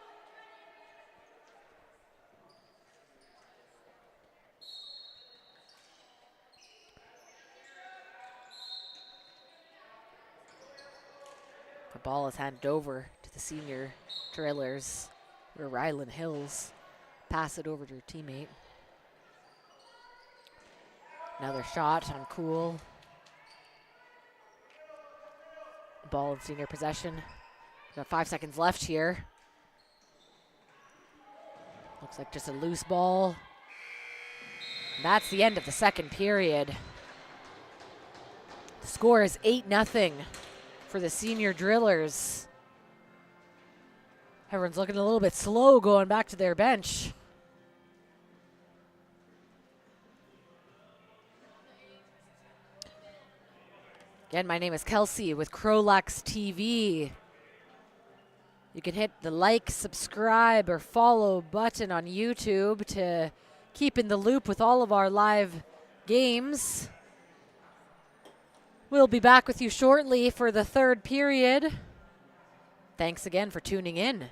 The ball is handed over to the senior drillers, where Ryland Hills pass it over to her teammate. Another shot on Cool. Ball in senior possession. Got 5 seconds left here. Looks like just a loose ball. And that's the end of the second period. The score is 8-0 for the senior drillers. Everyone's looking a little bit slow going back to their bench. Again, my name is Kelsey with CROW LAX TV. You can hit the like, subscribe, or follow button on YouTube to keep in the loop with all of our live games. We'll be back with you shortly for the third period. Thanks again for tuning in.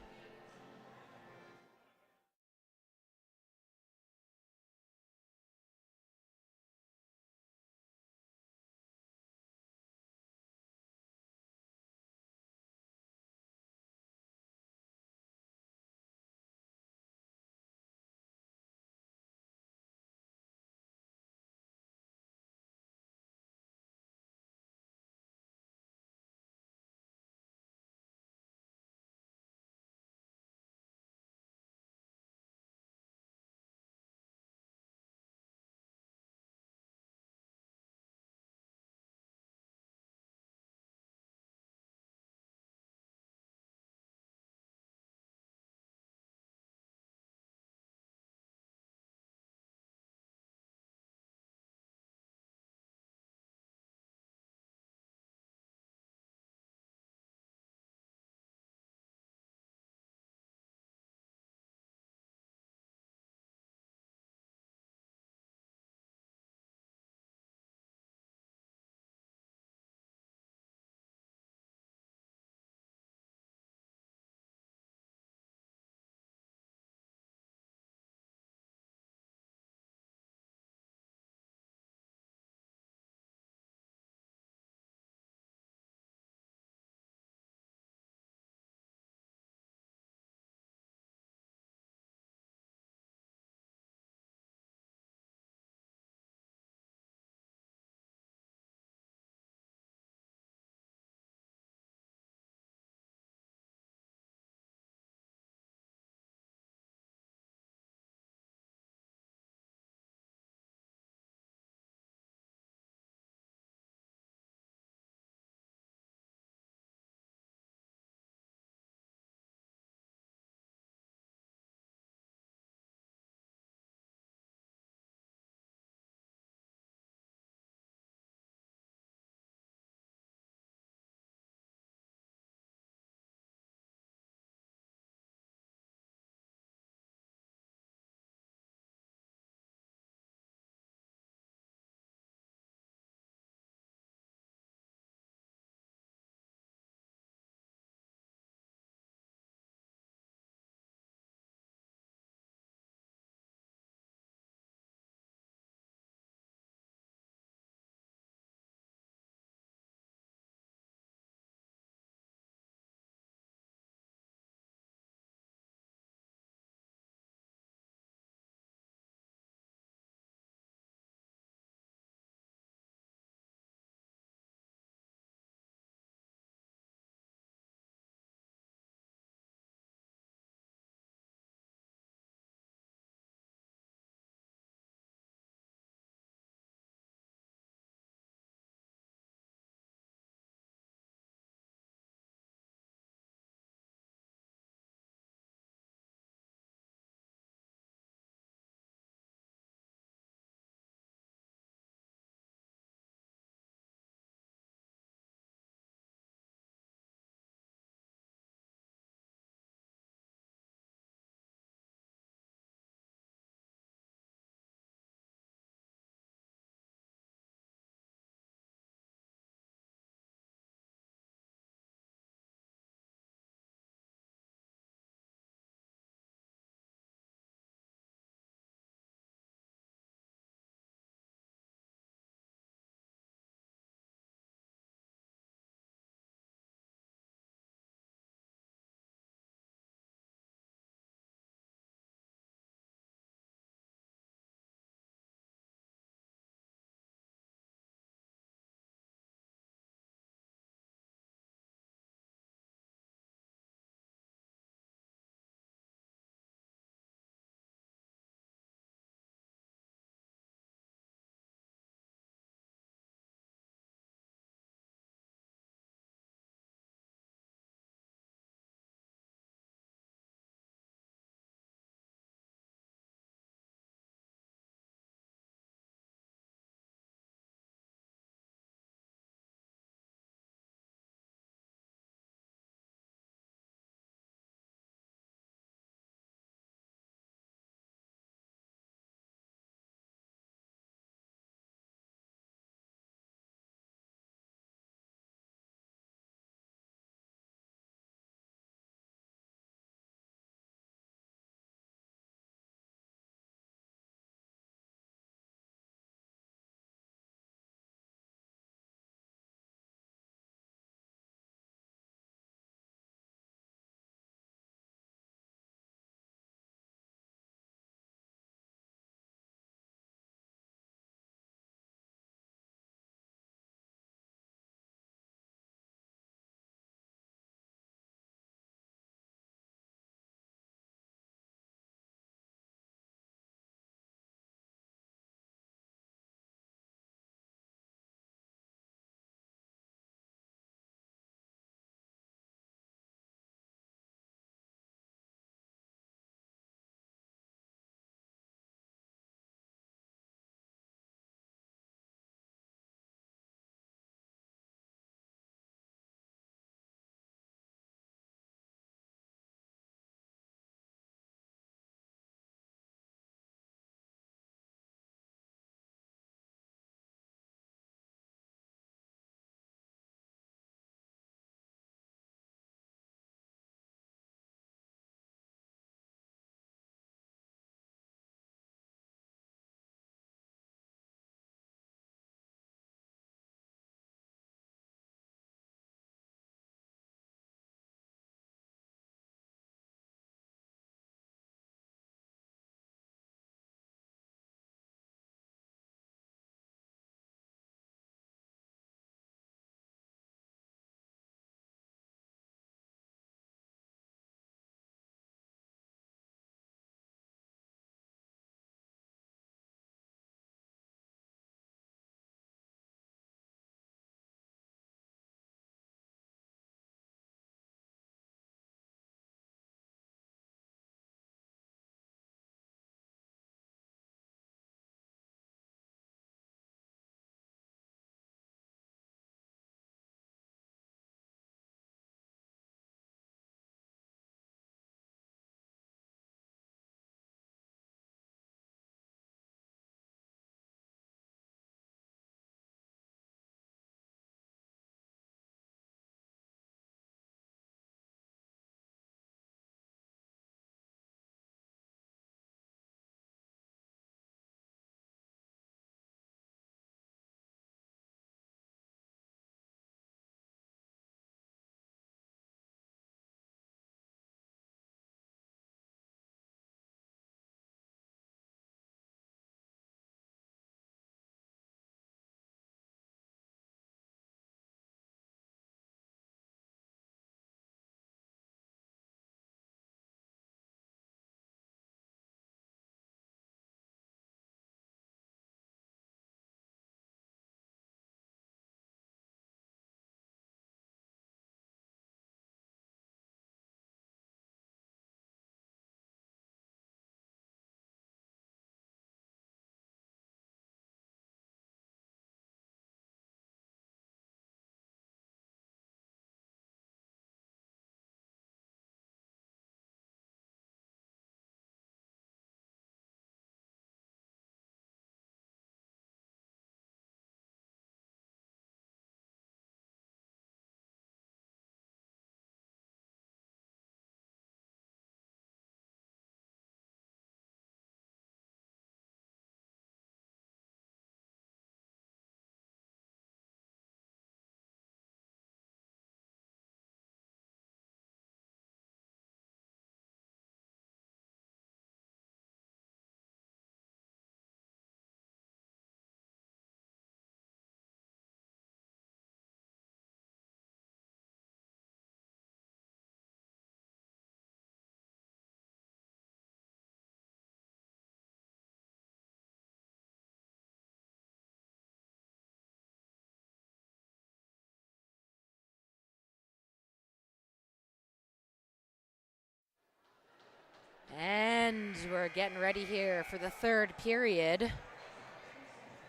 And we're getting ready here for the third period.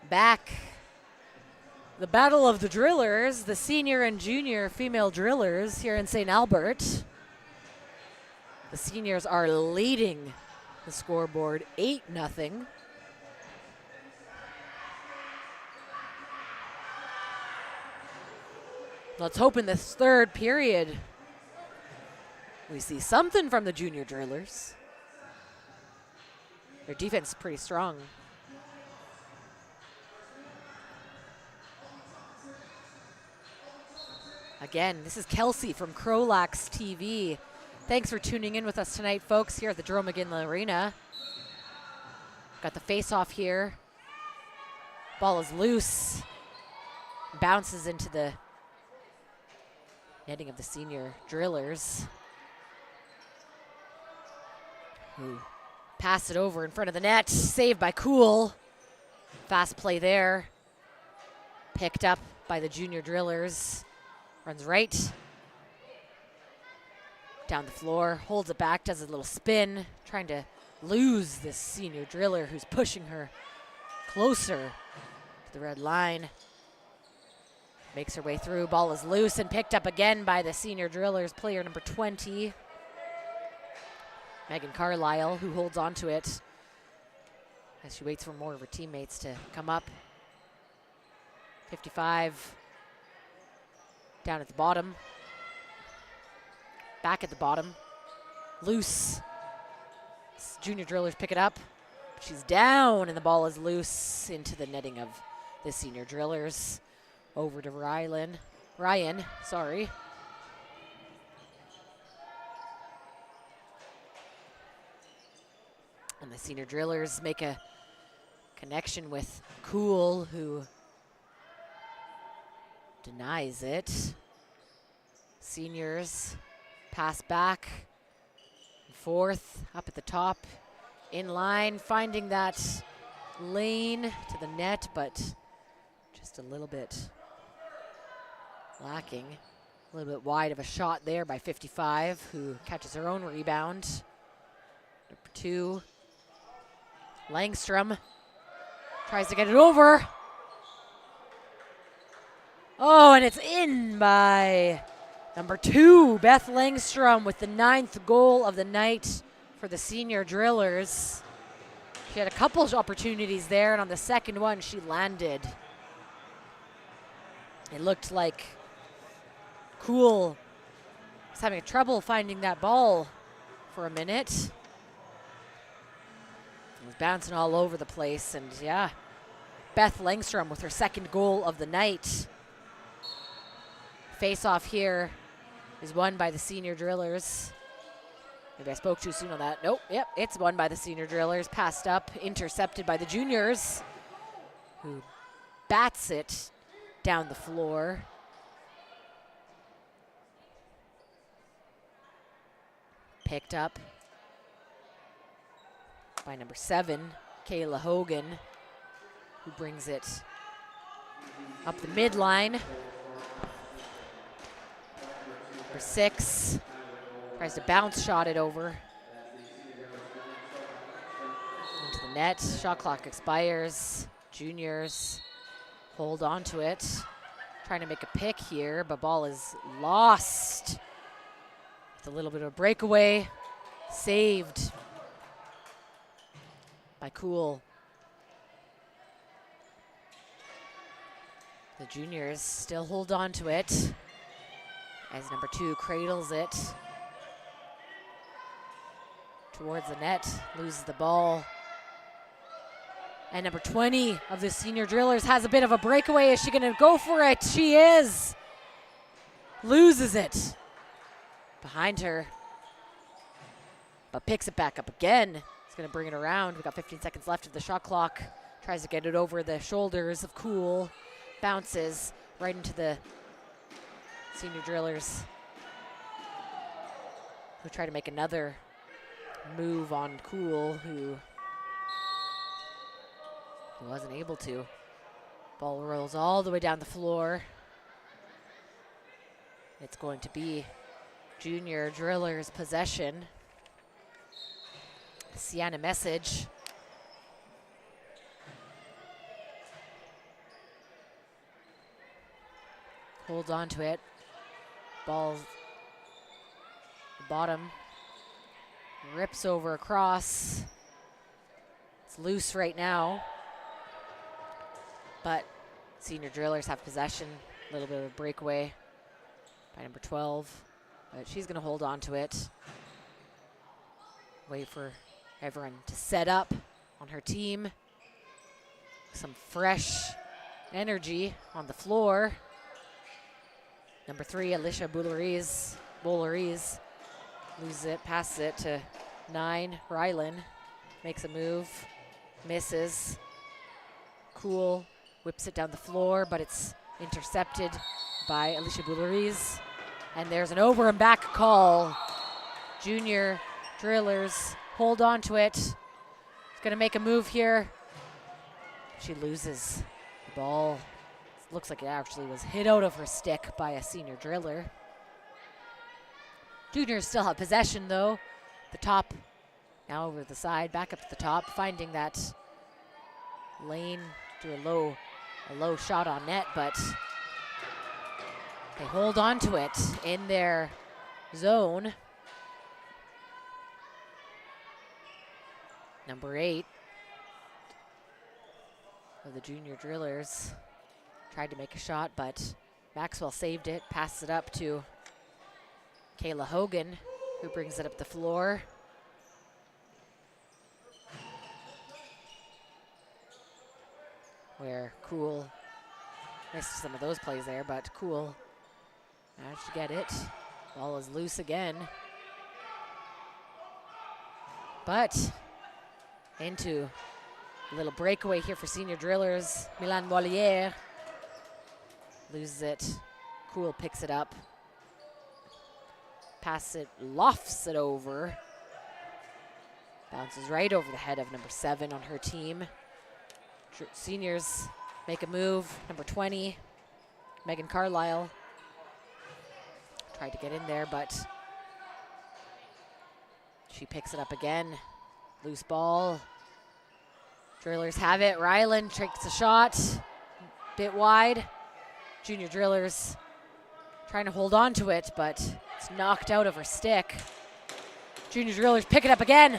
Back. The battle of the drillers, the senior and junior female drillers here in St. Albert. The seniors are leading the scoreboard 8-0. Let's hope in this third period we see something from the junior drillers. Their defense is pretty strong. Again, this is Kelsey from CROW LAX TV. Thanks for tuning in with us tonight, folks, here at the Jerome McGinley Arena. Got the face-off here. Ball is loose. Bounces into the netting of the senior drillers, who pass it over in front of the net. Saved by Cool. Fast play there. Picked up by the junior drillers. Runs right. Down the floor. Holds it back. Does a little spin. Trying to lose this senior driller who's pushing her closer to the red line. Makes her way through. Ball is loose and picked up again by the senior drillers. Player number 20. Megan Carlisle, who holds on to it as she waits for more of her teammates to come up. 55. Down at the bottom. Back at the bottom. Loose. Junior drillers pick it up. She's down and the ball is loose into the netting of the senior drillers. Over to Ryan, sorry. And the senior drillers make a connection with Cool, who denies it. Seniors pass back and forth, up at the top, in line, finding that lane to the net, but just a little bit lacking. A little bit wide of a shot there by 55, who catches her own rebound. Number 2, Langstrom tries to get it over. Oh, and it's in by number 2, Beth Langstrom, with the 9th goal of the night for the senior drillers. She had a couple of opportunities there, and on the second one, she landed. It looked like Cool was having trouble finding that ball for a minute. It was bouncing all over the place, and yeah, Beth Langstrom with her 2nd goal of the night. Face-off here is won by the senior drillers. Maybe I spoke too soon on that. Nope, yep, it's won by the senior drillers. Passed up, intercepted by the juniors, who bats it down the floor. Picked up by number 7, Kayla Hogan, who brings it up the midline. Number 6 tries to bounce shot it over into the net. Shot clock expires. Juniors hold on to it. Trying to make a pick here, but ball is lost. With a little bit of a breakaway. Saved by Cool. The juniors still hold on to it as number 2 cradles it towards the net, loses the ball. And number 20 of the senior drillers has a bit of a breakaway. Is she gonna go for it? She is. Loses it behind her, but picks it back up again. It's gonna bring it around. We got 15 seconds left of the shot clock. Tries to get it over the shoulders of Cool. Bounces right into the senior drillers, who try to make another move on Cool, who wasn't able to. Ball rolls all the way down the floor. It's going to be junior drillers' possession. Sienna message. Holds on to it. Ball, the bottom. Rips over across. It's loose right now. But senior drillers have possession. A little bit of a breakaway by number 12. But she's going to hold on to it. Wait for everyone to set up on her team. Some fresh energy on the floor. Number 3, Alicia Bouleriz loses it, passes it to 9, Rylan. Makes a move, misses. Cool, whips it down the floor, but it's intercepted by Alicia Bouleriz. And there's an over and back call. Junior drillers hold on to it. She's gonna make a move here. She loses the ball. Looks like it actually was hit out of her stick by a senior driller. Juniors still have possession though. The top, now over the side, back up to the top, finding that lane, do a low shot on net, but they hold on to it in their zone. Number 8 of the junior drillers tried to make a shot, but Maxwell saved it, passes it up to Kayla Hogan, who brings it up the floor. Where Cool missed some of those plays there, but Cool managed to get it. Ball is loose again. But into a little breakaway here for senior drillers. Milan Moliere loses it. Cool picks it up. Passes it, lofts it over. Bounces right over the head of number 7 on her team. Seniors make a move. Number 20, Megan Carlisle, tried to get in there, but she picks it up again. Loose ball. Drillers have it. Ryland takes a shot. Bit wide. Junior drillers trying to hold on to it, but it's knocked out of her stick. Junior drillers pick it up again.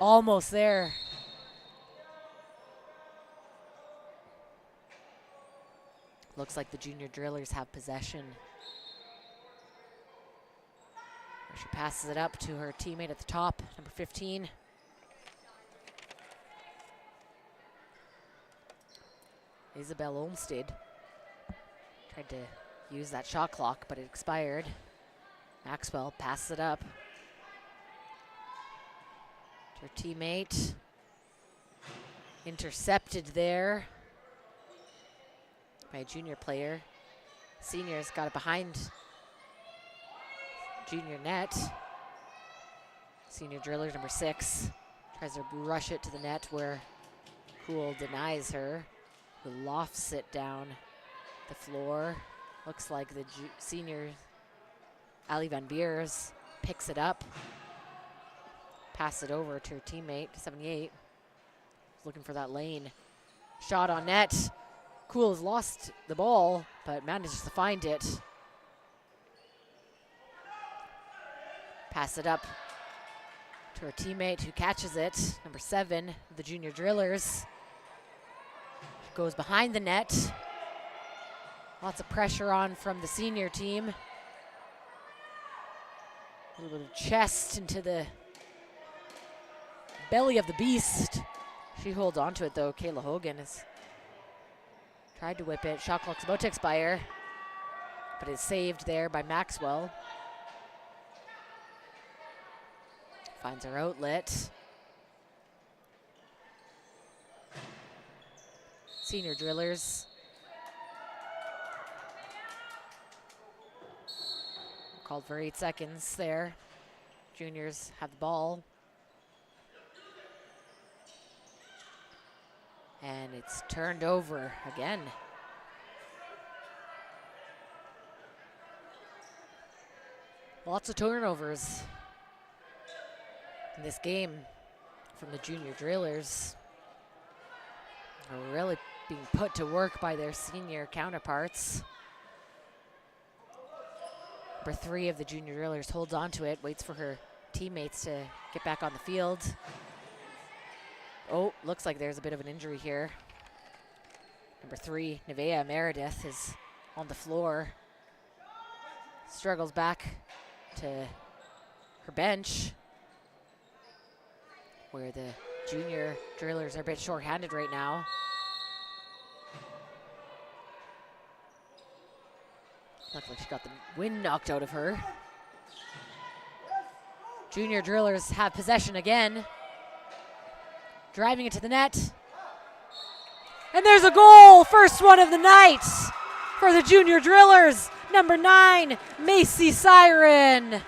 Almost there. Looks like the junior drillers have possession. She passes it up to her teammate at the top, number 15. Isabel Olmsted tried to use that shot clock, but it expired. Maxwell passes it up to her teammate. Intercepted there by a junior player. Seniors got it behind junior net. Senior driller number 6 tries to rush it to the net where Cool denies her, who lofts it down the floor. Looks like the senior Ali Van Beers picks it up, pass it over to her teammate, 78. Looking for that lane. Shot on net. Cool has lost the ball, but manages to find it. Pass it up to her teammate who catches it. Number 7, the junior drillers. Goes behind the net. Lots of pressure on from the senior team. A little bit of chest into the belly of the beast. She holds on to it though. Kayla Hogan has tried to whip it. Shot clock's about to expire, but it's saved there by Maxwell. Finds her outlet. Senior drillers. Called for 8 seconds there. Juniors have the ball. And it's turned over again. Lots of turnovers in this game from the junior drillers. Are really being put to work by their senior counterparts. Number 3 of the junior drillers holds on to it, waits for her teammates to get back on the field. Oh, looks like there's a bit of an injury here. Number 3, Nevaeh Meredith, is on the floor. Struggles back to her bench, where the junior drillers are a bit short-handed right now. Looks like she got the wind knocked out of her. Junior drillers have possession again. Driving it to the net. And there's a goal! First one of the night for the junior drillers. Number 9, Macy Siren.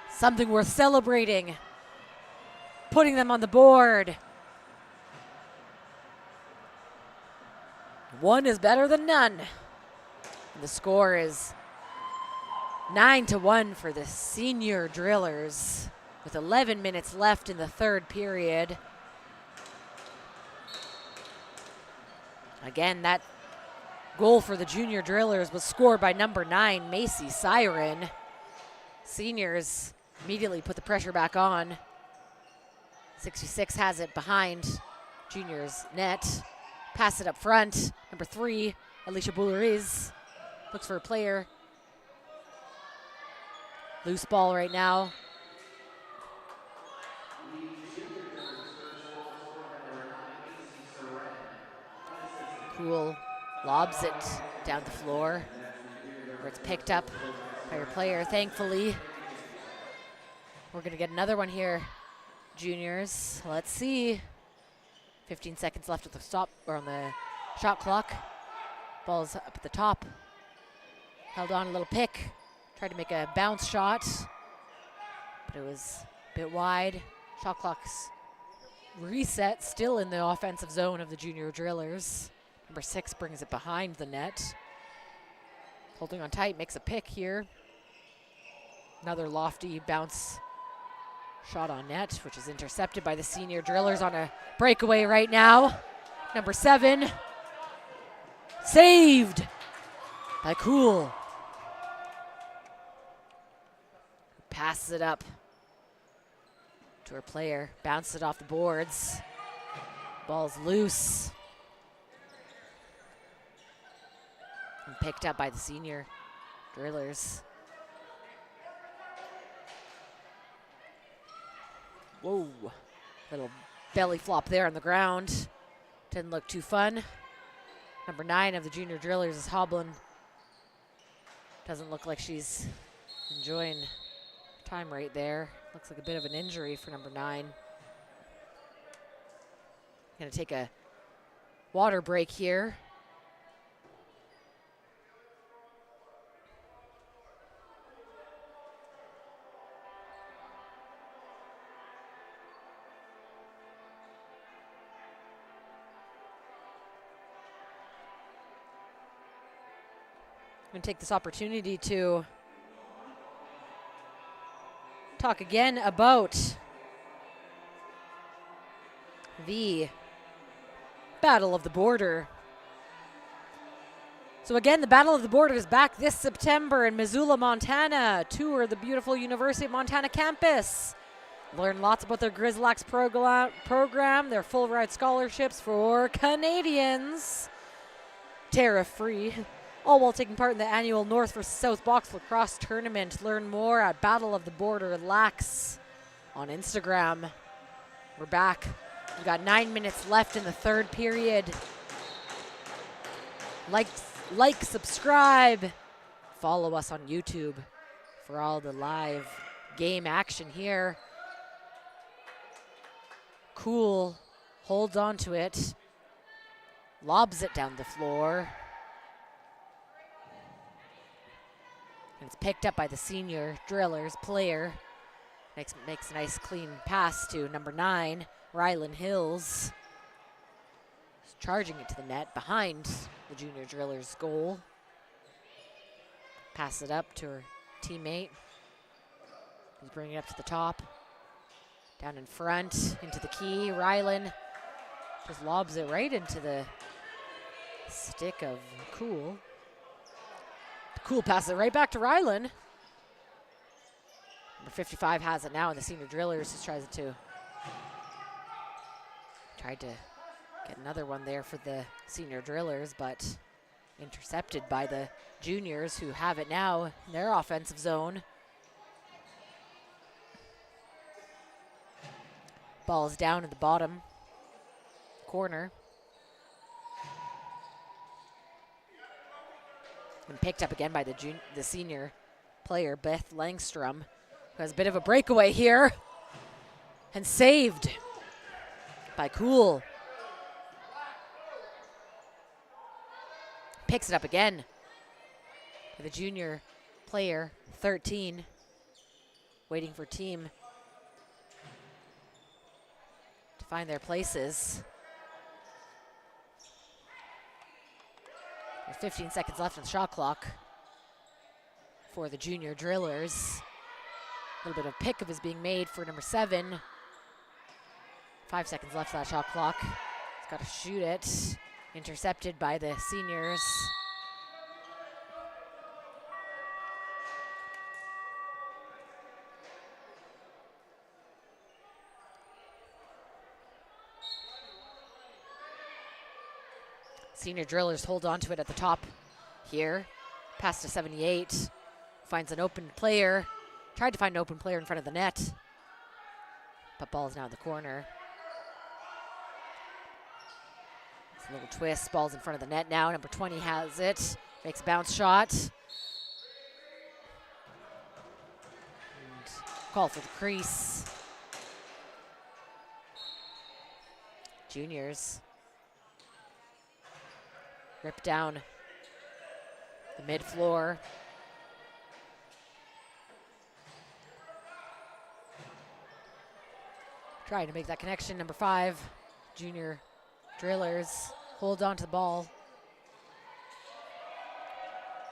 Something worth celebrating. Putting them on the board. One is better than none. And the score is 9-1 for the senior drillers with 11 minutes left in the third period. Again, that goal for the junior drillers was scored by number 9, Macy Siren. Seniors immediately put the pressure back on. 66 has it behind juniors' net. Pass it up front. Number 3, Alicia Bouleriz looks for a player. Loose ball right now. Cool lobs it down the floor, where it's picked up by her player, thankfully. We're gonna get another one here, juniors. Let's see. 15 seconds left at the stop, or on the shot clock. Ball's up at the top. Held on a little pick. Tried to make a bounce shot, but it was a bit wide. Shot clock's reset, still in the offensive zone of the junior drillers. Number 6 brings it behind the net. Holding on tight, makes a pick here. Another lofty bounce shot on net, which is intercepted by the senior drillers on a breakaway right now. Number 7, saved by Cool. Passes it up to her player, bounces it off the boards. Ball's loose. And picked up by the senior drillers. Whoa, little belly flop there on the ground. Didn't look too fun. Number 9 of the junior drillers is hobbling. Doesn't look like she's enjoying time right there. Looks like a bit of an injury for number 9. Gonna take a water break here. I'm going to take this opportunity to talk again about the Battle of the Border. So again, the Battle of the Border is back this September in Missoula, Montana. Tour the beautiful University of Montana campus. Learn lots about their CROW LAX program, their full ride scholarships for Canadians. Tariff-free. All while taking part in the annual North vs. South Box Lacrosse Tournament. Learn more at Battle of the Border LAX on Instagram. We're back. We've got 9 minutes left in the third period. Like, subscribe. Follow us on YouTube for all the live game action here. Cool holds on to it. Lobs it down the floor. And it's picked up by the senior drillers player. Makes a nice clean pass to number 9, Rylan Hills. He's charging it to the net behind the junior driller's goal. Pass it up to her teammate. He's bringing it up to the top. Down in front, into the key. Rylan just lobs it right into the stick of Cool. Cool passes it right back to Rylan. Number 55 has it now, and the senior drillers just tried to get another one there for the senior drillers, but intercepted by the juniors, who have it now in their offensive zone. Ball is down in the bottom corner. And picked up again by the senior player, Beth Langstrom, who has a bit of a breakaway here. And saved by Cool. Picks it up again by the junior player, 13, waiting for team to find their places. There's 15 seconds left on the shot clock for the junior drillers. A little bit of pick-up is being made for number 7. 5 seconds left on that shot clock. He's got to shoot it. Intercepted by the seniors. Senior drillers hold on to it at the top here. Pass to 78. Finds an open player. Tried to find an open player in front of the net. But ball is now in the corner. It's a little twist. Ball's in front of the net now. Number 20 has it. Makes a bounce shot. And call for the crease. Juniors rip down the mid-floor. Trying to make that connection, number 5. Junior drillers hold on to the ball.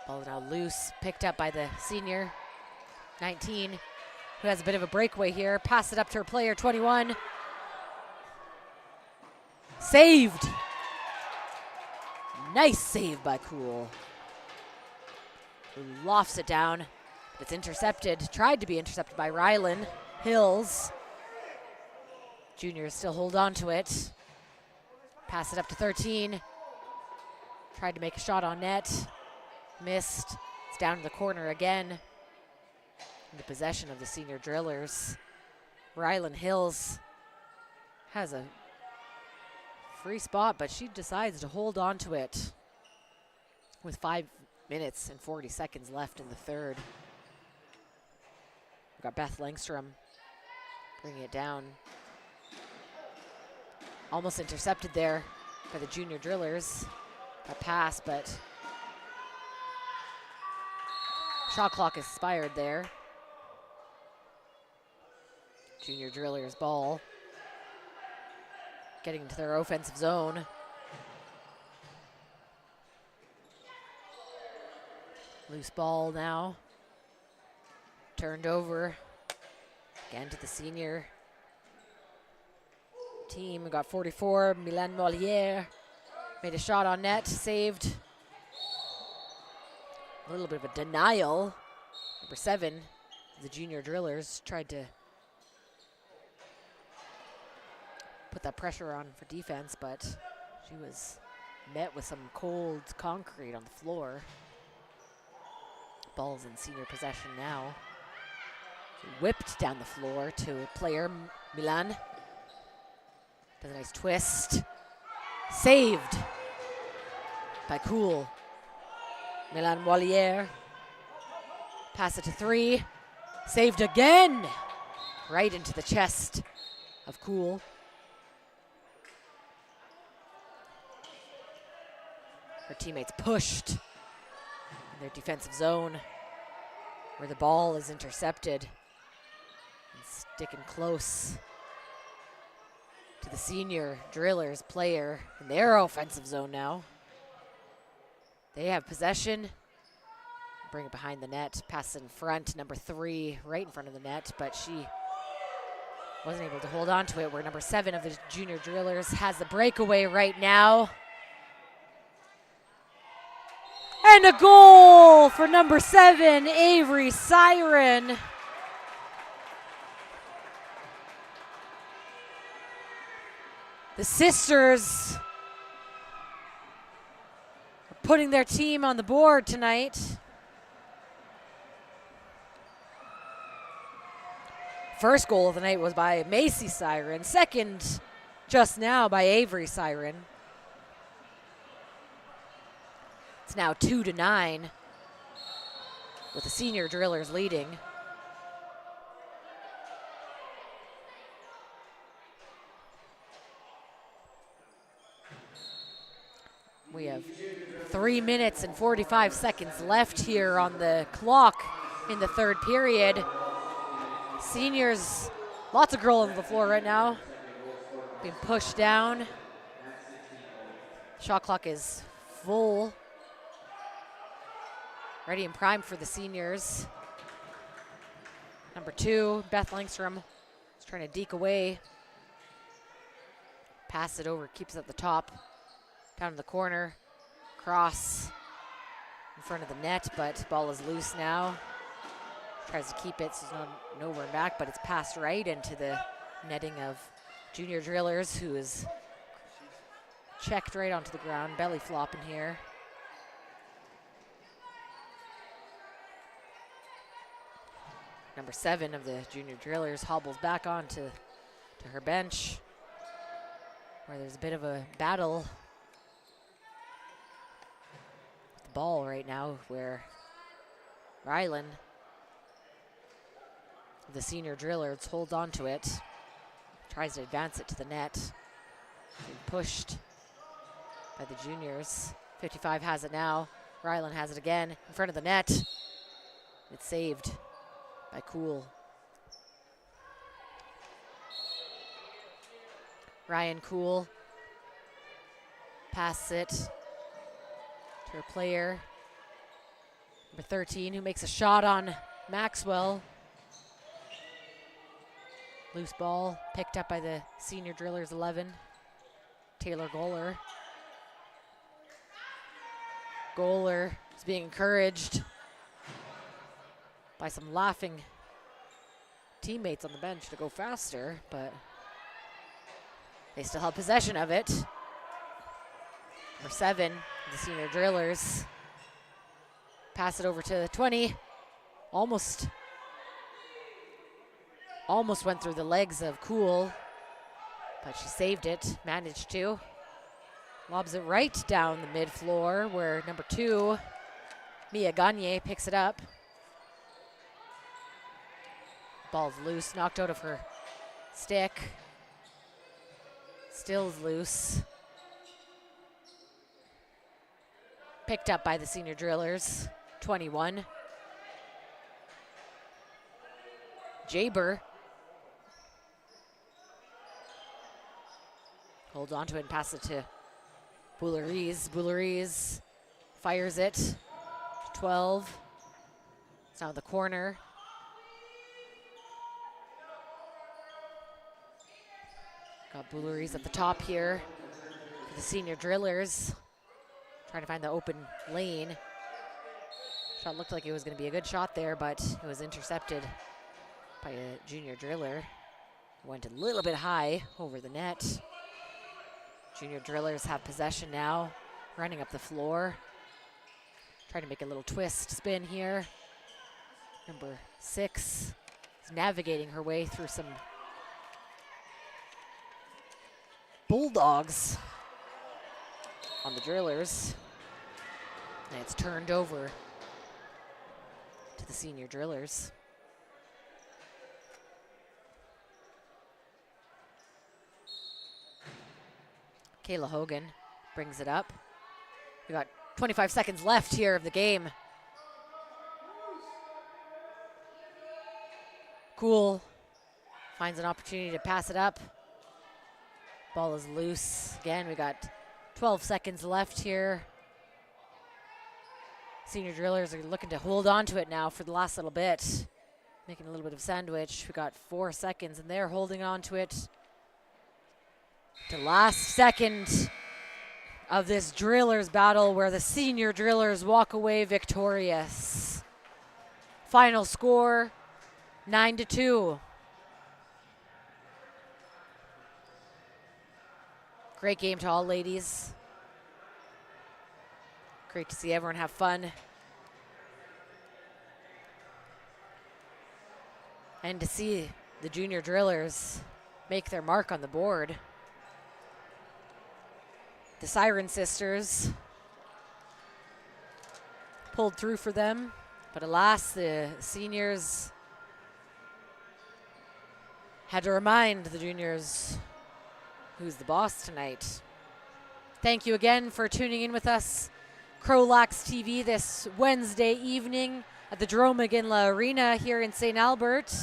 Ball is now loose, picked up by the senior, 19, who has a bit of a breakaway here. Pass it up to her player, 21. Saved. Nice save by Cool, who lofts it down. It's intercepted, tried to be intercepted by Rylan Hills. Juniors still hold on to it. Pass it up to 13. Tried to make a shot on net. Missed. It's down to the corner again. In the possession of the senior drillers. Rylan Hills has a free spot, but she decides to hold on to it with 5 minutes and 40 seconds left in the third. We've got Beth Langstrom bringing it down. Almost intercepted there by the junior drillers. A pass, but shot clock expired there. Junior drillers ball. Getting into their offensive zone. Loose ball now. Turned over. Again to the senior team. We got 44, Milan Moliere. Made a shot on net, saved. A little bit of a denial. Number 7, the junior drillers tried to put that pressure on for defense, but she was met with some cold concrete on the floor. Ball's in senior possession now. She whipped down the floor to player Milan. Does a nice twist. Saved by Cool. Milan Wallier. Pass it to 3. Saved again. Right into the chest of Cool. Her teammates pushed in their defensive zone where the ball is intercepted. And sticking close to the senior drillers player in their offensive zone now. They have possession. Bring it behind the net. Pass in front. Number 3 right in front of the net, but she wasn't able to hold on to it, where number 7 of the junior drillers has the breakaway right now. And a goal for number 7, Avery Siren. The sisters are putting their team on the board tonight. First goal of the night was by Macy Siren. Second, just now, by Avery Siren. It's now 2-9, with the senior drillers leading. We have 3 minutes and 45 seconds left here on the clock in the third period. Seniors, lots of girls on the floor right now, being pushed down. Shot clock is full. Ready and primed for the seniors. Number 2, Beth Langstrom, is trying to deke away. Pass it over, keeps it at the top. Down in the corner, cross in front of the net, but ball is loose now. Tries to keep it, so there's no run back, but it's passed right into the netting of junior drillers, who is checked right onto the ground, belly flopping here. Number 7 of the junior drillers hobbles back onto her bench, where there's a bit of a battle with the ball right now, where Rylan, the senior drillers, holds on to it, tries to advance it to the net. Being pushed by the juniors. 55 has it now. Rylan has it again in front of the net. It's saved by Cool. Ryan Cool passes it to her player, number 13, who makes a shot on Maxwell. Loose ball picked up by the senior drillers 11, Taylor Goller. Goller is being encouraged by some laughing teammates on the bench to go faster, but they still have possession of it. Number 7, the senior drillers, pass it over to the 20. Almost went through the legs of Cool, but she saved it, managed to. Lobs it right down the mid-floor, where number 2, Mia Gagne, picks it up. Ball's loose, knocked out of her stick. Still's loose. Picked up by the senior drillers, 21. Jaber holds on to it and passes it to Bouleriz. Bouleriz fires it, 12. It's now in the corner. Got Bouleriz at the top here for the senior drillers, trying to find the open lane. Shot looked like it was going to be a good shot there, but it was intercepted by a junior driller. Went a little bit high over the net. Junior drillers have possession now, running up the floor, trying to make a little twist spin here. Number 6 is navigating her way through some bulldogs on the drillers, and it's turned over to the senior drillers. Kayla Hogan brings it up. We got 25 seconds left here of the game. Cool finds an opportunity to pass it up. Ball is loose. Again, we got 12 seconds left here. Senior drillers are looking to hold on to it now for the last little bit. Making a little bit of sandwich. We got 4 seconds and they're holding on to it. The last second of this drillers battle where the senior drillers walk away victorious. Final score, 9-2. Great game to all ladies. Great to see everyone have fun. And to see the junior drillers make their mark on the board. The Siren Sisters pulled through for them, but alas, the seniors had to remind the juniors who's the boss tonight. Thank you again for tuning in with us. CROW LAX TV this Wednesday evening at the Jerome McGinley Arena here in St. Albert.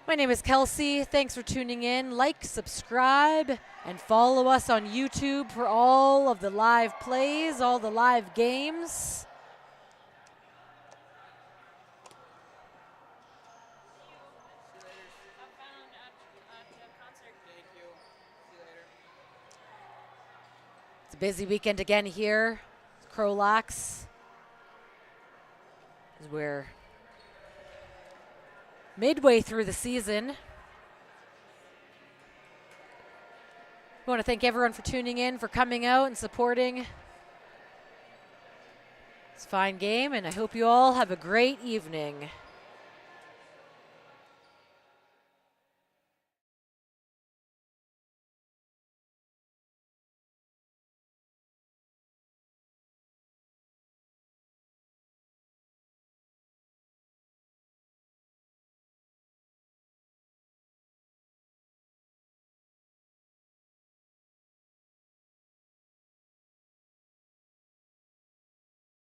My name is Kelsey. Thanks for tuning in. Like, subscribe, and follow us on YouTube for all of the live plays, all the live games. It's a busy weekend again here. CROW LAX. As we're midway through the season. We want to thank everyone for tuning in, for coming out and supporting this fine game, and I hope you all have a great evening.